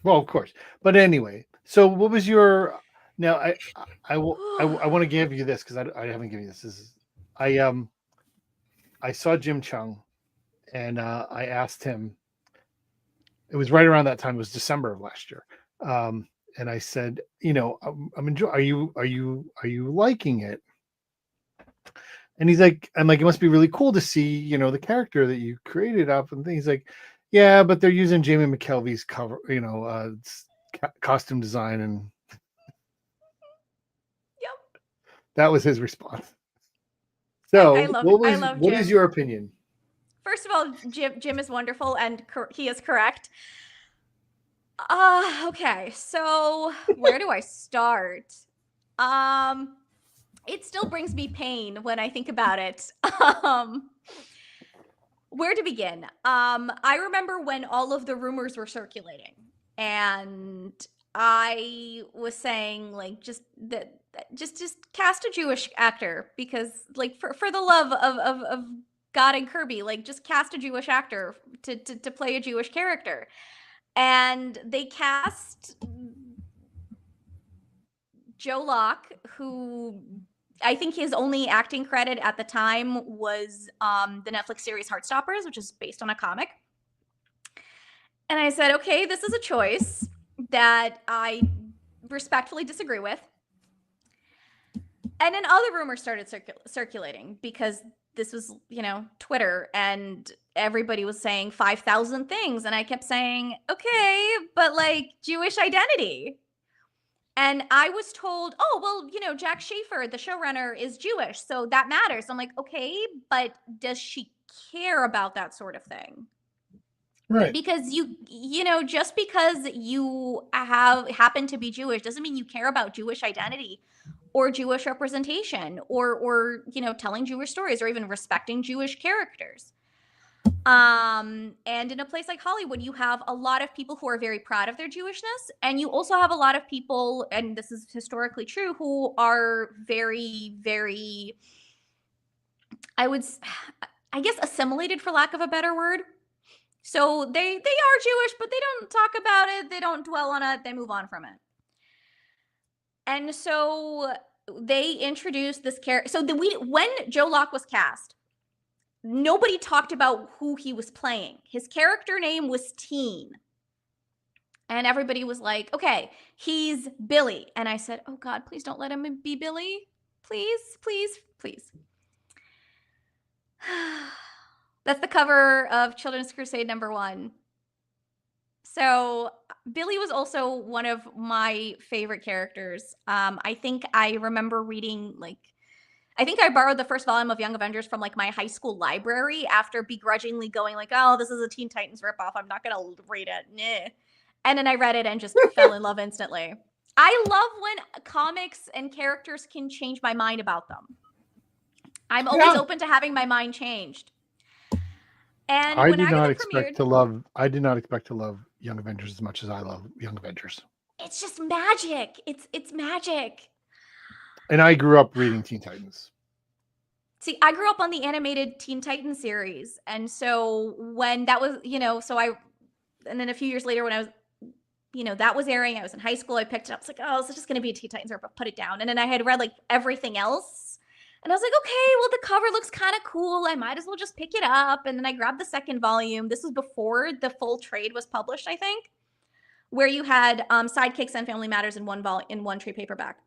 Well, of course. But anyway, so what was your? Now I want to give you this because I haven't given you this. I saw Jim Chung, and I asked him. It was right around that time. It was December of last year. And I said, you know, I'm enjoying. Are you liking it? And he's like, I'm like, it must be really cool to see, you know, the character that you created up and things. Like, yeah, but they're using Jamie McKelvey's cover, you know, costume design, and yep, that was his response. So, I love what is your opinion? First of all, Jim is wonderful, and he is correct. Okay, so where do I start? It still brings me pain when I think about it. Where to begin? I remember when all of the rumors were circulating, and I was saying, like, just cast a Jewish actor, because, like, for the love of God and Kirby, like, just cast a Jewish actor to play a Jewish character. And they cast Joe Locke, who I think his only acting credit at the time was the Netflix series Heartstoppers, which is based on a comic. And I said, okay, this is a choice that I respectfully disagree with. And then other rumors started circulating, because this was, you know, Twitter, and everybody was saying 5,000 things. And I kept saying, okay, but like Jewish identity. And I was told, oh, well, Jack Schaefer, the showrunner, is Jewish, so that matters. I'm like, okay, but does she care about that sort of thing? Right. Because just because you happen to be Jewish doesn't mean you care about Jewish identity or Jewish representation or telling Jewish stories or even respecting Jewish characters. And in a place like Hollywood, you have a lot of people who are very proud of their Jewishness, and you also have a lot of people, and this is historically true, who are very, very, I guess, assimilated, for lack of a better word. So they are Jewish, but they don't talk about it. They don't dwell on it. They move on from it. And so they introduced this character. So when Joe Locke was cast, nobody talked about who he was playing. His character name was Teen. And everybody was like, okay, he's Billy. And I said, oh God, please don't let him be Billy. Please, please, please. That's the cover of Children's Crusade #1. So Billy was also one of my favorite characters. I think I remember reading, I think I borrowed the first volume of Young Avengers from my high school library after begrudgingly going oh, this is a Teen Titans ripoff. I'm not going to read it. Nah. And then I read it and just fell in love instantly. I love when comics and characters can change my mind about them. I'm always open to having my mind changed. And I when did not Agatha expect premiered, to love Young Avengers as much as I love Young Avengers. It's just magic. It's magic. And I grew up reading Teen Titans. See, I grew up on the animated Teen Titans series. And so when that was, and then a few years later when I was, that was airing, I was in high school, I picked it up. It's like, oh, this is just going to be a Teen Titans ripoff, put it down. And then I had read everything else. And I was like, okay, well, the cover looks kind of cool. I might as well just pick it up. And then I grabbed the second volume. This was before the full trade was published, I think, where you had Sidekicks and Family Matters in one trade paperback.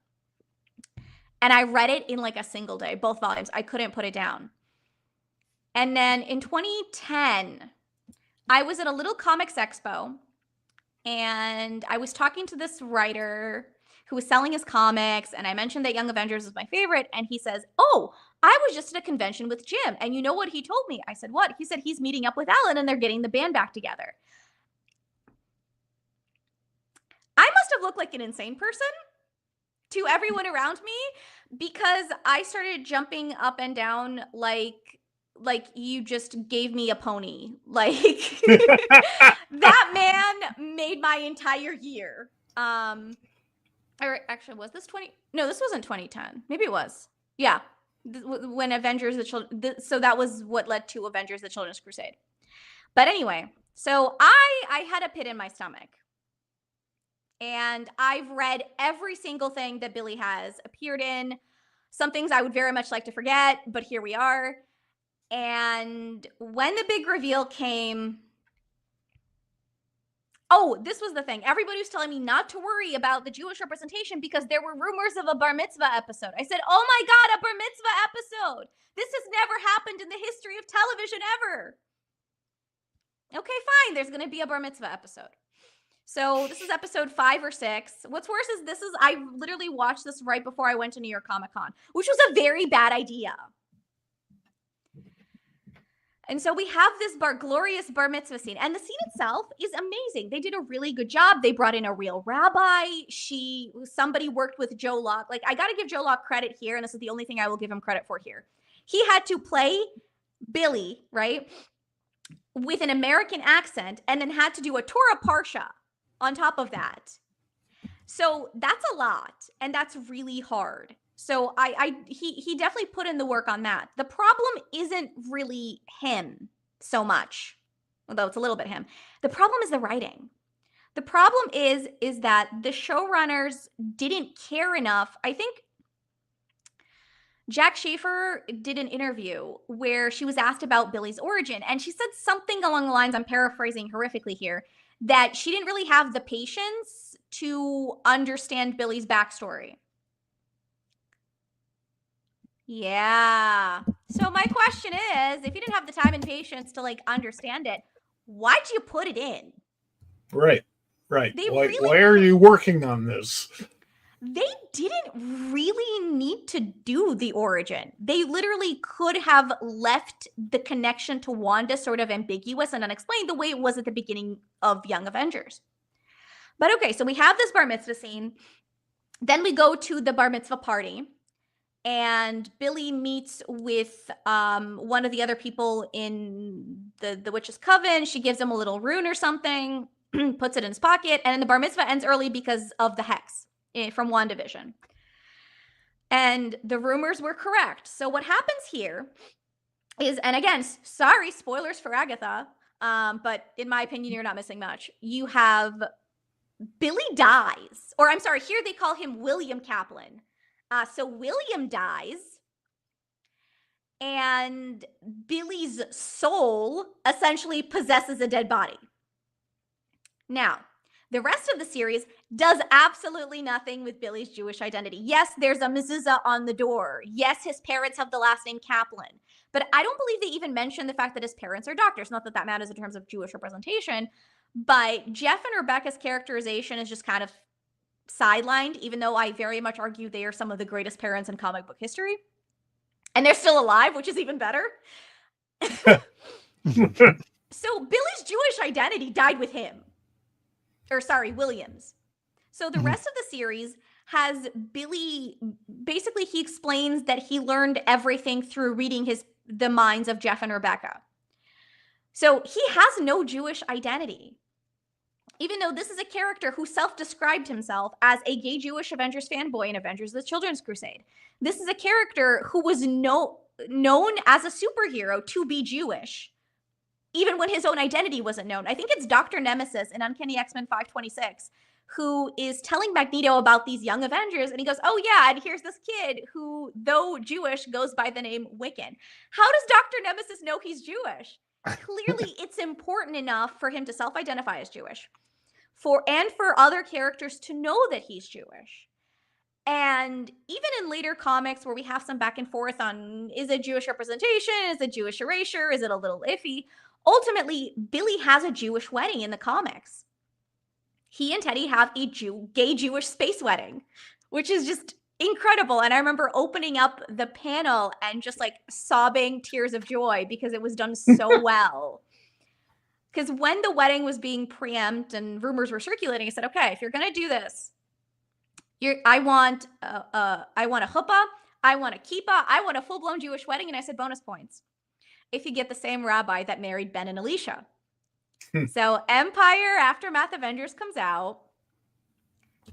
And I read it in a single day, both volumes. I couldn't put it down. And then in 2010, I was at a little comics expo, and I was talking to this writer who was selling his comics, and I mentioned that Young Avengers was my favorite, and he says, oh, I was just at a convention with Jim, and you know what he told me? I said, what? He said he's meeting up with Alan, and they're getting the band back together. I must have looked like an insane person to everyone around me, because I started jumping up and down like you just gave me a pony. That man made my entire year. Or actually, was this 20? No, this wasn't 2010. Maybe it was. Yeah. When Avengers, so that was what led to Avengers, the Children's Crusade. But anyway, so I had a pit in my stomach. And I've read every single thing that Billy has appeared in. Some things I would very much like to forget, but here we are. And when the big reveal came, oh, this was the thing. Everybody was telling me not to worry about the Jewish representation because there were rumors of a bar mitzvah episode. I said, oh my God, a bar mitzvah episode. This has never happened in the history of television ever. Okay, fine. There's going to be a bar mitzvah episode. So this is episode 5 or 6. What's worse is I literally watched this right before I went to New York Comic Con, which was a very bad idea. And so we have this glorious bar mitzvah scene. And the scene itself is amazing. They did a really good job. They brought in a real rabbi. Somebody worked with Joe Locke. I got to give Joe Locke credit here. And this is the only thing I will give him credit for here. He had to play Billy, right, with an American accent, and then had to do a Torah Parsha on top of that. So that's a lot. And that's really hard. So he definitely put in the work on that. The problem isn't really him so much, although it's a little bit him. The problem is the writing. The problem is that the showrunners didn't care enough. I think Jack Schaefer did an interview where she was asked about Billy's origin, and she said something along the lines, I'm paraphrasing horrifically here, that she didn't really have the patience to understand Billy's backstory. Yeah. So my question is, if you didn't have the time and patience to understand it, why'd you put it in? Right. Why are you working on this? they didn't really need to do the origin. They literally could have left the connection to Wanda sort of ambiguous and unexplained the way it was at the beginning of Young Avengers. But okay, so we have this bar mitzvah scene. Then we go to the bar mitzvah party, and Billy meets with one of the other people in the witch's coven. She gives him a little rune or something, puts it in his pocket, and the bar mitzvah ends early because of the hex from WandaVision. And the rumors were correct. So what happens here is, and again, sorry, spoilers for Agatha, but in my opinion, you're not missing much. You have Billy dies, or I'm sorry, here they call him William Kaplan. So William dies, and Billy's soul essentially possesses a dead body. Now, the rest of the series does absolutely nothing with Billy's Jewish identity. Yes, there's a mezuzah on the door. Yes, his parents have the last name Kaplan. But I don't believe they even mention the fact that his parents are doctors. Not that that matters in terms of Jewish representation. But Jeff and Rebecca's characterization is just kind of sidelined, even though I very much argue they are some of the greatest parents in comic book history. And they're still alive, which is even better. So Billy's Jewish identity died with him. Or sorry, Williams. So the rest of the series has Billy, basically he explains that he learned everything through reading the minds of Jeff and Rebecca. So he has no Jewish identity. Even though this is a character who self-described himself as a gay Jewish Avengers fanboy in Avengers the Children's Crusade. This is a character who was known as a superhero to be Jewish, even when his own identity wasn't known. I think it's Dr. Nemesis in Uncanny X-Men 526 who is telling Magneto about these young Avengers, and he goes, oh yeah, and here's this kid who, though Jewish, goes by the name Wiccan. How does Dr. Nemesis know he's Jewish? Clearly, it's important enough for him to self-identify as Jewish, for other characters to know that he's Jewish. And even in later comics where we have some back and forth on, is it Jewish representation? Is it Jewish erasure? Is it a little iffy? Ultimately, Billy has a Jewish wedding in the comics. He and Teddy have a gay Jewish space wedding, which is just incredible. And I remember opening up the panel and just like sobbing tears of joy because it was done so well. Because when the wedding was being preempted and rumors were circulating, I said, okay, if you're going to do this, I want a chuppah, I want a kippah, I want a full-blown Jewish wedding. And I said, bonus points if you get the same rabbi that married Ben and Alicia. So Empire Aftermath Avengers comes out.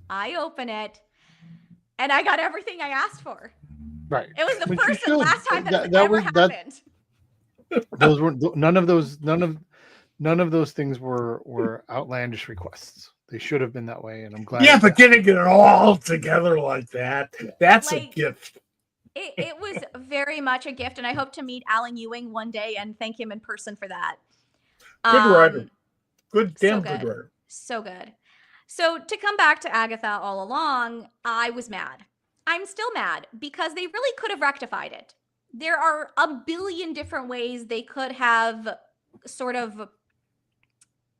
I open it, and I got everything I asked for. Right. It was the Which you first and should. last time that That ever was- happened. Those were none of those things were outlandish requests. They should have been that way, and I'm glad. Yeah, but getting it all together like that—that's a Like, gift. It was very much a gift, and I hope to meet Alan Ewing one day and thank him in person for that. Good writer. Good, so damn good. good writer. So good. So to come back to Agatha all along, I was mad. I'm still mad because they really could have rectified it. There are a billion different ways they could have sort of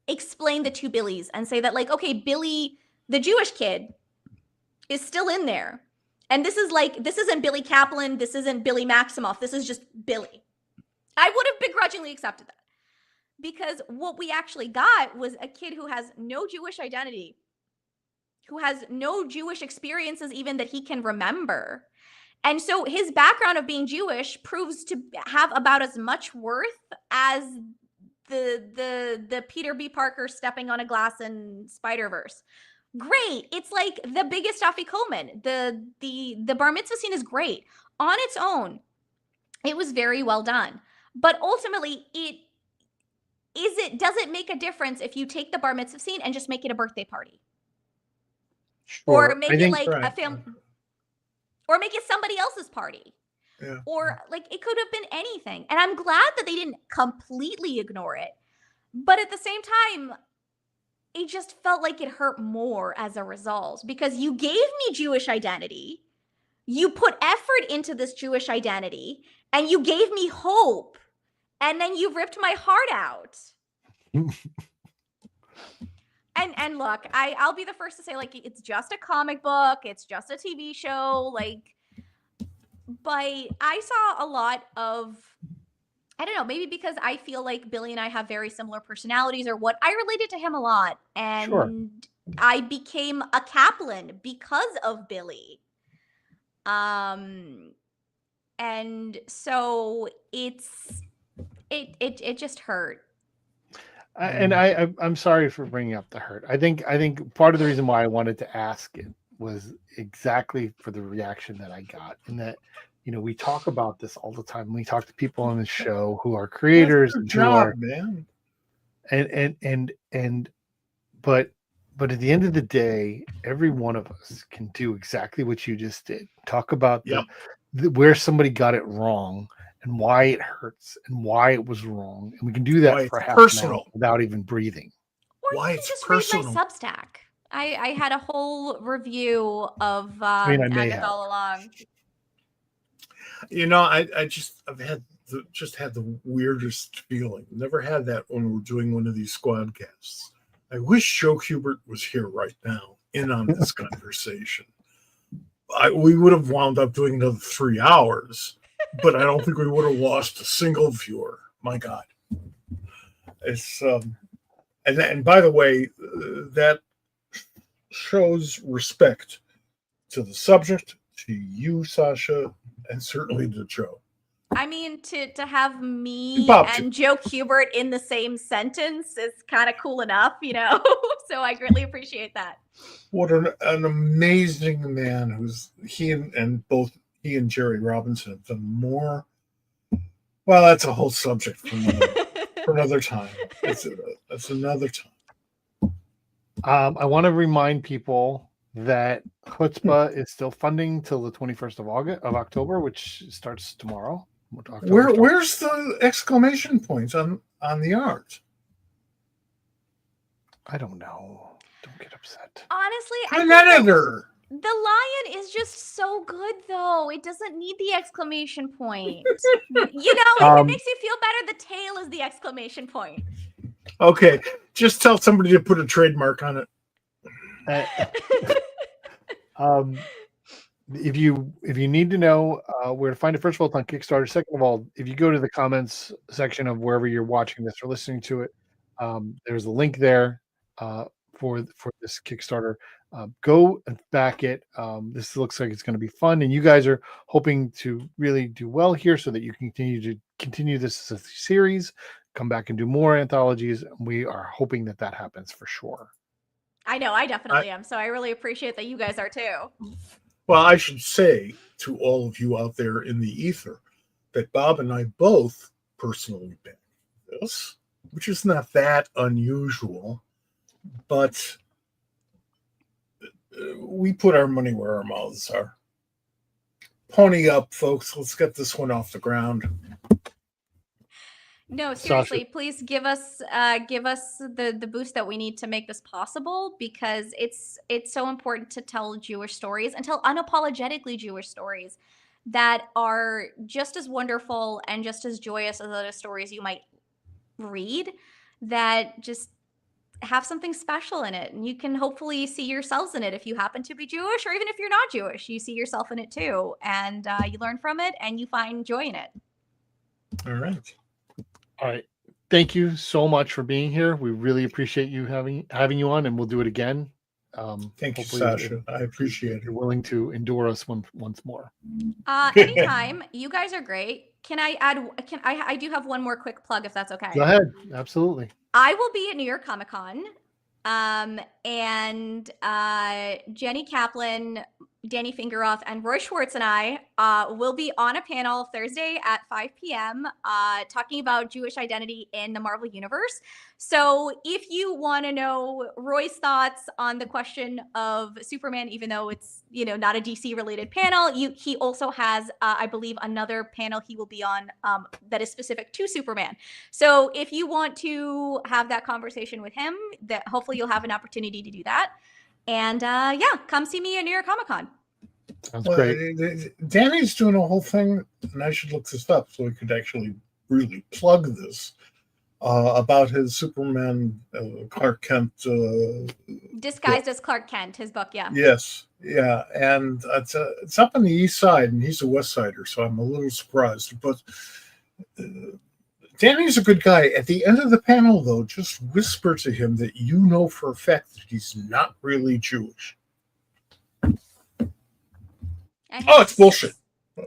explained the two Billies and say that, like, okay, Billy, the Jewish kid, is still in there. And this isn't Billy Kaplan. This isn't Billy Maximoff. This is just Billy. I would have begrudgingly accepted that. Because what we actually got was a kid who has no Jewish identity, who has no Jewish experiences even that he can remember. And so his background of being Jewish proves to have about as much worth as the Peter B. Parker stepping on a glass in Spider-Verse. Great. It's like the biggest afikomen. The bar mitzvah scene is great. On its own, it was very well done. But ultimately, does it make a difference if you take the bar mitzvah scene and just make it a birthday party? Sure. Or make it like a film, or make it somebody else's party. Yeah. Or like it could have been anything. And I'm glad that they didn't completely ignore it. But at the same time, it just felt like it hurt more as a result because you gave me Jewish identity. You put effort into this Jewish identity and you gave me hope. And then you ripped my heart out. And look, I'll be the first to say, like, it's just a comic book, it's just a TV show, like, but I saw a lot of, I don't know, maybe because I feel like Billy and I have very similar personalities or what, I related to him a lot. Sure. And I became a Kaplan because of Billy. And so it just hurt. I'm sorry for bringing up the hurt. I think part of the reason why I wanted to ask it was exactly for the reaction that I got, and that, you know, we talk about this all the time. We talk to people on the show who are creators That's and their who job, are man. but at the end of the day, every one of us can do exactly what you just did. Talk about where somebody got it wrong and why it hurts and why it was wrong, and we can do that for half an hour without even breathing. Or you can just read my Substack. I had a whole review of Agatha All Along. You know, I've had the weirdest feeling. Never had that when we're doing one of these SquadCasts. I wish Joe Kubert was here right now, in on this conversation. We would have wound up doing another 3 hours, but I don't think we would have lost a single viewer. My God, it's and by the way, that shows respect to the subject, to you, Sasha, and certainly to Joe. I mean, to have me and Joe Kubert in the same sentence is kind of cool enough, you know? So I greatly appreciate that. What an amazing man who's both he and Jerry Robinson have done more. Well, that's a whole subject for another time. That's another time. I want to remind people that Chutzpah is still funding till the 21st of October, which starts tomorrow. Where's the exclamation points on the art? I don't know. Don't get upset. Honestly, I'm an editor. The lion is just so good, though. It doesn't need the exclamation point. You know, if it makes you feel better, the tail is the exclamation point. Okay, just tell somebody to put a trademark on it. If you need to know where to find it, first of all, it's on Kickstarter. Second of all, if you go to the comments section of wherever you're watching this or listening to it, there's a link there for this Kickstarter. Go and back it. This looks like it's going to be fun, and you guys are hoping to really do well here, so that you can continue this as a series, come back and do more anthologies. We are hoping that happens for sure. I know, I definitely am. So I really appreciate that you guys are too. Well, I should say to all of you out there in the ether that Bob and I both personally back this, which is not that unusual, but we put our money where our mouths are. Pony up, folks. Let's get this one off the ground. No, seriously, Sasha, please give us the boost that we need to make this possible, because it's so important to tell Jewish stories and tell unapologetically Jewish stories that are just as wonderful and just as joyous as other stories you might read, that just have something special in it, and you can hopefully see yourselves in it. If you happen to be Jewish, or even if you're not Jewish, you see yourself in it too, and you learn from it and you find joy in it. All right. Thank you so much for being here. We really appreciate you having you on, and we'll do it again. Thank you, Sasha. I appreciate it. You're willing to endure us once more. Anytime. You guys are great. Can I add? I do have one more quick plug, if that's okay. Go ahead. Absolutely. I will be at New York Comic Con, and Jenny Kaplan, Danny Fingeroth, and Roy Schwartz and I will be on a panel Thursday at 5 p.m. Talking about Jewish identity in the Marvel Universe. So if you want to know Roy's thoughts on the question of Superman, even though it's, not a DC related panel, he also has, I believe, another panel he will be on that is specific to Superman. So if you want to have that conversation with him, that hopefully you'll have an opportunity to do that. And come see me at New York Comic Con. Sounds great. Danny's doing a whole thing, and I should look this up so we could actually really plug this. about his Superman Clark Kent. Disguised as Clark Kent, his book, yeah. Yes, yeah, and it's up on the East Side, and he's a West Sider, so I'm a little surprised. But Danny's a good guy. At the end of the panel, though, just whisper to him that you know for a fact that he's not really Jewish. Oh, it's bullshit.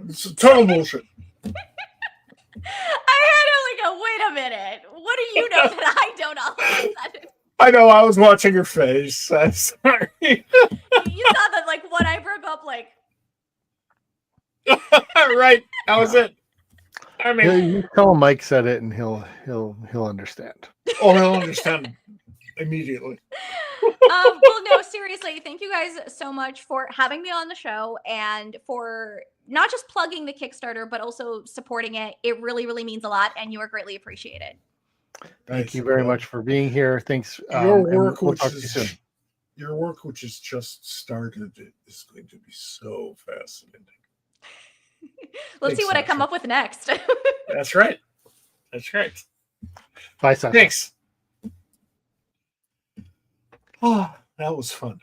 It's total bullshit. I had to like go, wait a minute. What do you know that I don't all of a sudden? I know, I was watching your face. I'm sorry. You saw that like what I broke up like. Right. That was it. I mean, You tell him Mike said it and he'll understand. Oh, he'll understand immediately. Well, no, seriously, thank you guys so much for having me on the show and for not just plugging the Kickstarter, but also supporting it. It really, really means a lot, and you are greatly appreciated. Thank you very much for being here. Thanks. Your work, we'll which talk to you soon. your work, which has just started, is going to be so fascinating. Let's see Thanks, what I come Sasha. up with next. That's right. That's right. Bye, Sasha. Thanks. Oh, that was fun.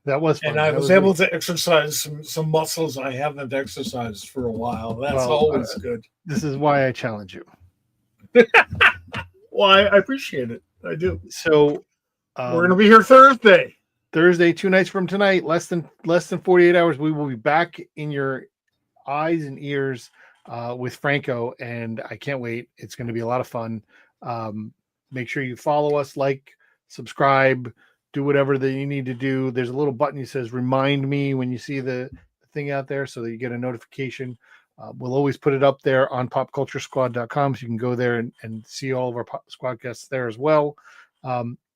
That was fun. And I That was able to exercise some muscles I haven't exercised for a while. That's Well, always good. This is why I challenge you. Well, I appreciate it. I do. So We're going to be here Thursday. Thursday, 2 nights from tonight, less than 48 hours, we will be back in your eyes and ears with Franco, and I can't wait. It's going to be a lot of fun. Make sure you follow us, like, subscribe, do whatever that you need to do. There's a little button that says remind me when you see the thing out there so that you get a notification. We'll always put it up there on popculturesquad.com, so you can go there and see all of our SquadCasts there as well.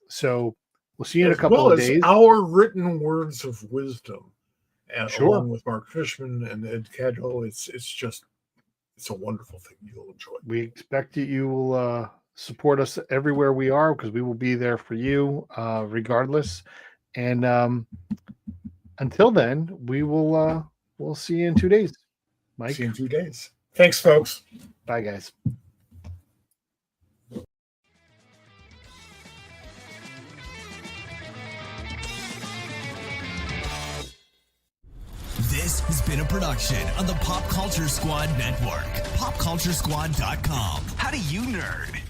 So we'll see you in a couple of days. Our written words of wisdom, and Sure. along with Mark Fishman and Ed Cadwell, it's a wonderful thing. You'll enjoy. We expect that you will support us everywhere we are, because we will be there for you regardless. And until then, we'll see you in 2 days. Mike, See you in 2 days. Thanks, folks. bye guys. This has been a production of the Pop Culture Squad Network. PopCultureSquad.com. How do you nerd?